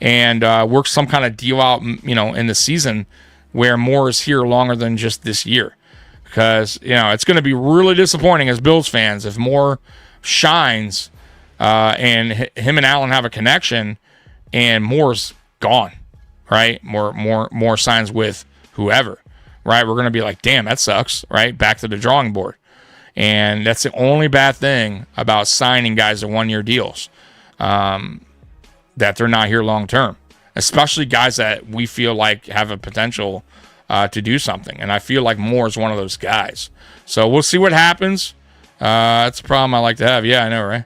and works some kind of deal out, in the season where Moore is here longer than just this year. Because, it's going to be really disappointing as Bills fans if Moore shines and him and Allen have a connection and Moore's gone, right? Moore signs with whoever. Right, we're going to be like, damn, that sucks, right? Back to the drawing board. And that's the only bad thing about signing guys to 1-year deals, that they're not here long term, especially guys that we feel like have a potential to do something. And I feel like Moore is one of those guys. So we'll see what happens. That's a problem I like to have. Yeah, I know, right?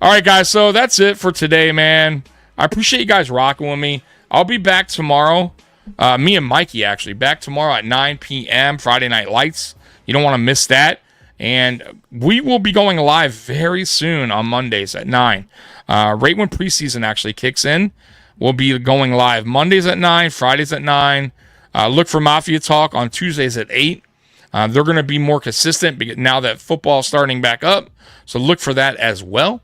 All right, guys, so that's it for today, man. I appreciate you guys rocking with me. I'll be back tomorrow. Me and Mikey, actually, back tomorrow at 9 p.m., Friday Night Lights. You don't want to miss that. And we will be going live very soon on Mondays at 9. Right when preseason actually kicks in, we'll be going live Mondays at 9, Fridays at 9. Look for Mafia Talk on Tuesdays at 8. They're going to be more consistent now that football's starting back up. So look for that as well.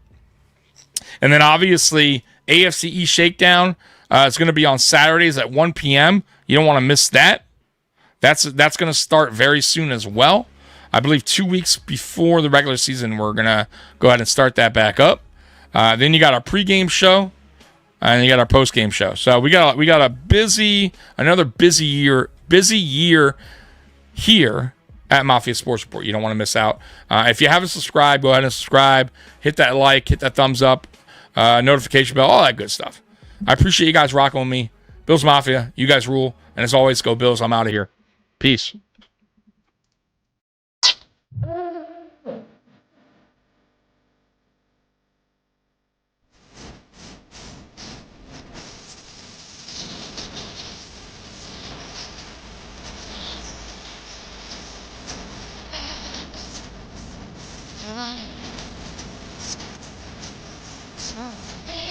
And then obviously AFC East Shakedown is going to be on Saturdays at 1 p.m. You don't want to miss that. That's going to start very soon as well. I believe 2 weeks before the regular season, we're going to go ahead and start that back up. Then you got our pregame show, and you got our postgame show. So we got another busy year here at Mafia Sports Report. You don't want to miss out. If you haven't subscribed, go ahead and subscribe. Hit that like, hit that thumbs up, notification bell, all that good stuff. I appreciate you guys rocking with me. Bills Mafia, you guys rule. And as always, go Bills. I'm out of here. Peace. Mm.